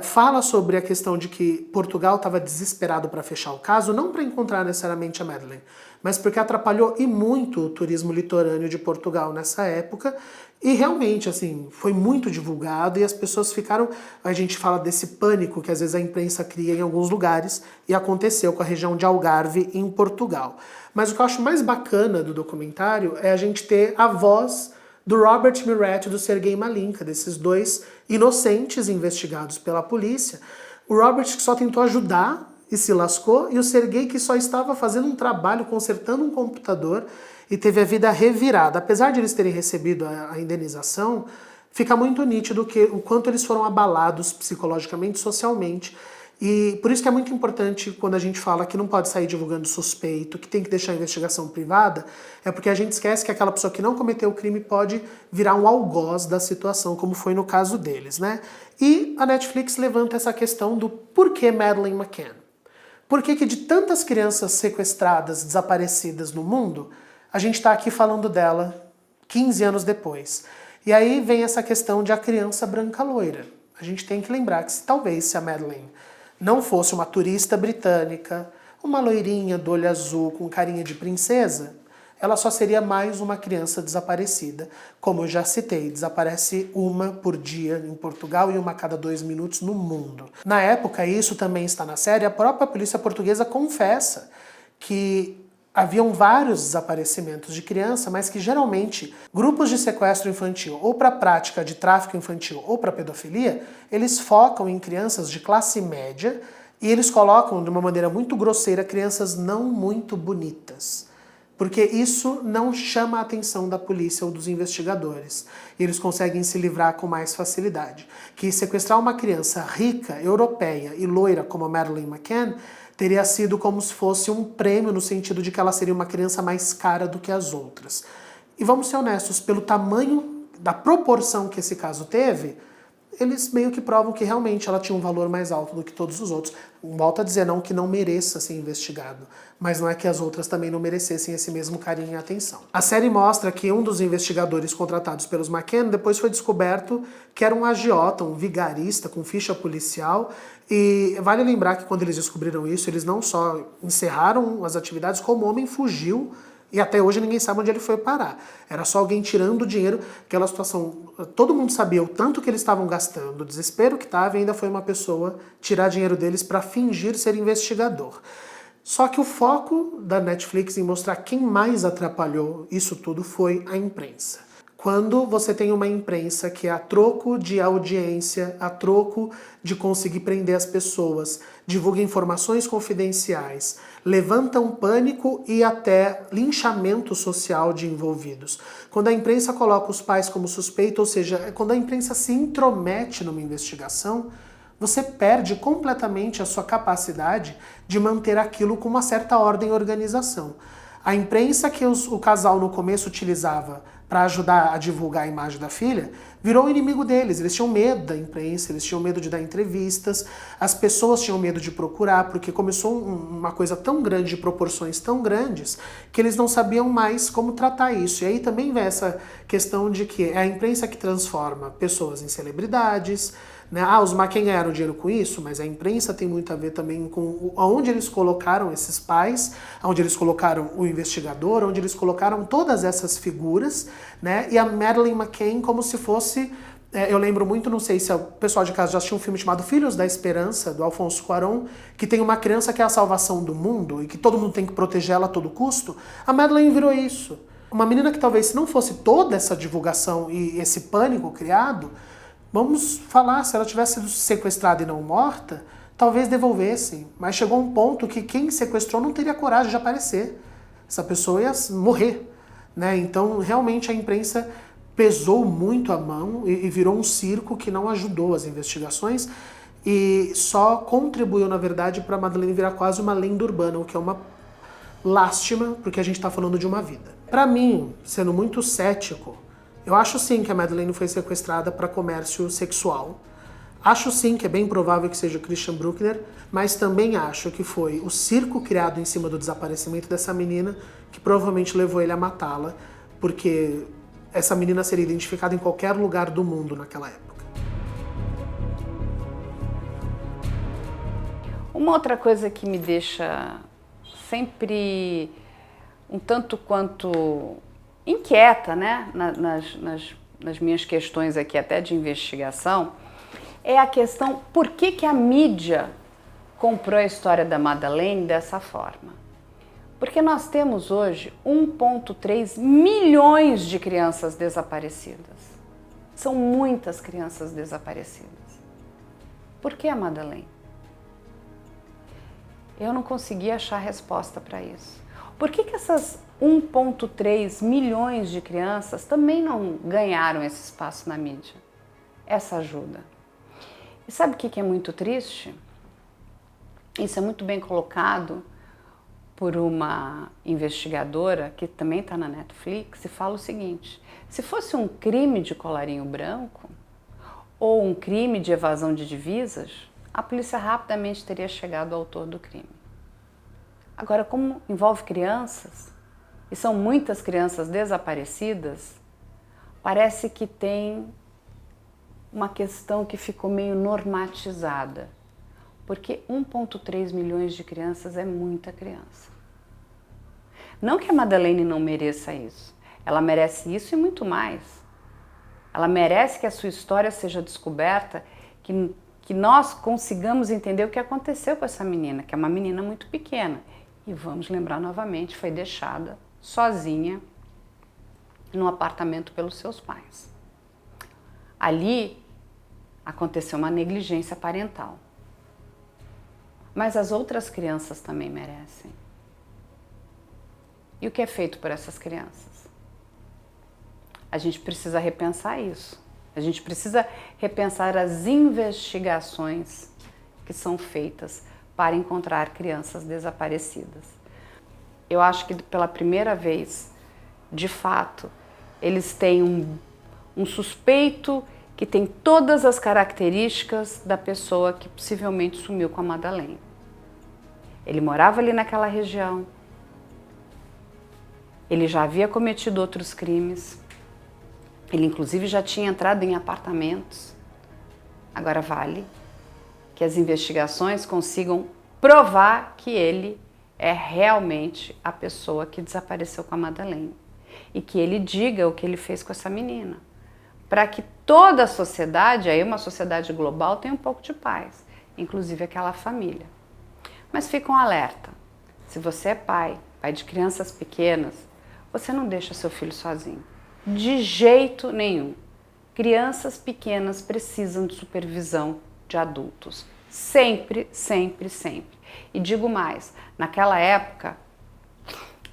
Fala sobre a questão de que Portugal estava desesperado para fechar o caso, não para encontrar necessariamente a Madeleine, mas porque atrapalhou e muito o turismo litorâneo de Portugal nessa época. E realmente, assim, foi muito divulgado e as pessoas ficaram... A gente fala desse pânico que às vezes a imprensa cria em alguns lugares, e aconteceu com a região de Algarve, em Portugal. Mas o que eu acho mais bacana do documentário é a gente ter a voz do Robert Murat e do Sergei Malinka, desses dois inocentes investigados pela polícia. O Robert que só tentou ajudar e se lascou, e o Sergei que só estava fazendo um trabalho, consertando um computador, e teve a vida revirada. Apesar de eles terem recebido a indenização, fica muito nítido o quanto eles foram abalados psicologicamente e socialmente. E por isso que é muito importante, quando a gente fala que não pode sair divulgando suspeito, que tem que deixar a investigação privada, é porque a gente esquece que aquela pessoa que não cometeu o crime pode virar um algoz da situação, como foi no caso deles, né? E a Netflix levanta essa questão do porquê Madeleine McCann. Por que de tantas crianças sequestradas, desaparecidas no mundo, a gente está aqui falando dela 15 anos depois? E aí vem essa questão de a criança branca loira. A gente tem que lembrar que se a Madeleine não fosse uma turista britânica, uma loirinha do olho azul com carinha de princesa, ela só seria mais uma criança desaparecida. Como eu já citei, desaparece uma por dia em Portugal e uma a cada 2 minutos no mundo. Na época, isso também está na série, a própria polícia portuguesa confessa que haviam vários desaparecimentos de criança, mas que geralmente grupos de sequestro infantil ou para prática de tráfico infantil ou para pedofilia, eles focam em crianças de classe média e eles colocam de uma maneira muito grosseira crianças não muito bonitas. Porque isso não chama a atenção da polícia ou dos investigadores. E eles conseguem se livrar com mais facilidade. Que sequestrar uma criança rica, europeia e loira como a Madeleine McCann teria sido como se fosse um prêmio, no sentido de que ela seria uma criança mais cara do que as outras. E vamos ser honestos, pelo tamanho da proporção que esse caso teve, eles meio que provam que realmente ela tinha um valor mais alto do que todos os outros. Volto a dizer, não que não mereça ser investigado, mas não é que as outras também não merecessem esse mesmo carinho e atenção. A série mostra que um dos investigadores contratados pelos McCann depois foi descoberto que era um agiota, um vigarista com ficha policial, e vale lembrar que quando eles descobriram isso, eles não só encerraram as atividades, como o homem fugiu. E até hoje ninguém sabe onde ele foi parar. Era só alguém tirando dinheiro, aquela situação. Todo mundo sabia o tanto que eles estavam gastando, o desespero que estava, e ainda foi uma pessoa tirar dinheiro deles para fingir ser investigador. Só que o foco da Netflix em mostrar quem mais atrapalhou isso tudo foi a imprensa. Quando você tem uma imprensa que, a troco de audiência, a troco de conseguir prender as pessoas, divulga informações confidenciais, levanta um pânico e até linchamento social de envolvidos. Quando a imprensa coloca os pais como suspeito, ou seja, quando a imprensa se intromete numa investigação, você perde completamente a sua capacidade de manter aquilo com uma certa ordem e organização. A imprensa que o casal no começo utilizava para ajudar a divulgar a imagem da filha, virou o inimigo deles. Eles tinham medo da imprensa, eles tinham medo de dar entrevistas, as pessoas tinham medo de procurar, porque começou uma coisa tão grande, de proporções tão grandes, que eles não sabiam mais como tratar isso. E aí também vem essa questão de que é a imprensa que transforma pessoas em celebridades, né? Os McCann ganharam dinheiro com isso, mas a imprensa tem muito a ver também com onde eles colocaram esses pais, onde eles colocaram o investigador, onde eles colocaram todas essas figuras, né? E a Madeleine McCann como se fosse... eu lembro muito, não sei se o pessoal de casa já assistiu um filme chamado Filhos da Esperança, do Alfonso Cuarón, que tem uma criança que é a salvação do mundo e que todo mundo tem que proteger ela a todo custo. A Madeleine virou isso. Uma menina que talvez, se não fosse toda essa divulgação e esse pânico criado, vamos falar, se ela tivesse sido sequestrada e não morta, talvez devolvessem. Mas chegou um ponto que quem sequestrou não teria coragem de aparecer. Essa pessoa ia morrer, né? Então, realmente, a imprensa pesou muito a mão e virou um circo que não ajudou as investigações e só contribuiu, na verdade, para a Madeleine virar quase uma lenda urbana, o que é uma lástima, porque a gente está falando de uma vida. Para mim, sendo muito cético, eu acho sim que a Madeleine foi sequestrada para comércio sexual. Acho sim que é bem provável que seja o Christian Bruckner, mas também acho que foi o circo criado em cima do desaparecimento dessa menina que provavelmente levou ele a matá-la, porque essa menina seria identificada em qualquer lugar do mundo naquela época. Uma outra coisa que me deixa sempre um tanto quanto inquieta, né, nas minhas questões aqui até de investigação, é a questão por que a mídia comprou a história da Madeleine dessa forma. Porque nós temos hoje 1,3 milhões de crianças desaparecidas. São muitas crianças desaparecidas. Por que a Madeleine? Eu não consegui achar resposta para isso. Por que essas 1,3 milhões de crianças também não ganharam esse espaço na mídia? Essa ajuda. E sabe o que é muito triste? Isso é muito bem colocado por uma investigadora que também está na Netflix e fala o seguinte: se fosse um crime de colarinho branco ou um crime de evasão de divisas, a polícia rapidamente teria chegado ao autor do crime. Agora, como envolve crianças, e são muitas crianças desaparecidas, parece que tem uma questão que ficou meio normatizada, porque 1,3 milhões de crianças é muita criança. Não que a Madeleine não mereça isso, ela merece isso e muito mais. Ela merece que a sua história seja descoberta, que nós consigamos entender o que aconteceu com essa menina, que é uma menina muito pequena. E vamos lembrar novamente, foi deixada sozinha num apartamento pelos seus pais. Ali aconteceu uma negligência parental. Mas as outras crianças também merecem. E o que é feito por essas crianças? A gente precisa repensar isso. A gente precisa repensar as investigações que são feitas para encontrar crianças desaparecidas. Eu acho que pela primeira vez, de fato, eles têm um suspeito que tem todas as características da pessoa que possivelmente sumiu com a Madeleine. Ele morava ali naquela região, ele já havia cometido outros crimes, ele inclusive já tinha entrado em apartamentos. Agora vale que as investigações consigam provar que ele é realmente a pessoa que desapareceu com a Madeleine e que ele diga o que ele fez com essa menina, para que toda a sociedade, aí uma sociedade global, tenha um pouco de paz, inclusive aquela família. Mas fica um alerta, se você é pai de crianças pequenas, você não deixa seu filho sozinho, de jeito nenhum. Crianças pequenas precisam de supervisão de adultos, sempre, sempre, sempre. E digo mais, naquela época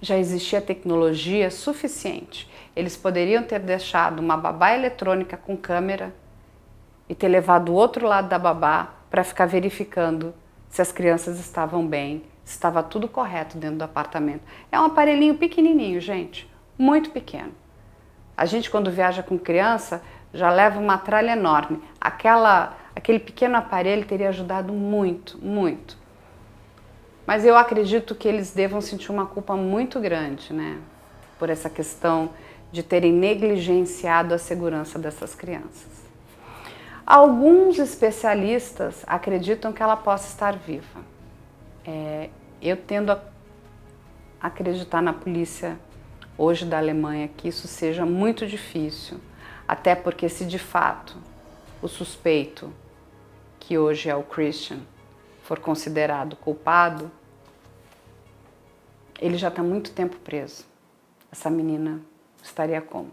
já existia tecnologia suficiente. Eles poderiam ter deixado uma babá eletrônica com câmera e ter levado o outro lado da babá para ficar verificando se as crianças estavam bem, se estava tudo correto dentro do apartamento. É um aparelhinho pequenininho, gente, muito pequeno. A gente, quando viaja com criança, já leva uma tralha enorme. Aquele pequeno aparelho teria ajudado muito, muito. Mas eu acredito que eles devam sentir uma culpa muito grande, né? Por essa questão de terem negligenciado a segurança dessas crianças. Alguns especialistas acreditam que ela possa estar viva. Eu tendo a acreditar na polícia hoje da Alemanha que isso seja muito difícil, até porque se de fato o suspeito, que hoje é o Christian, for considerado culpado, ele já está muito tempo preso. Essa menina estaria como?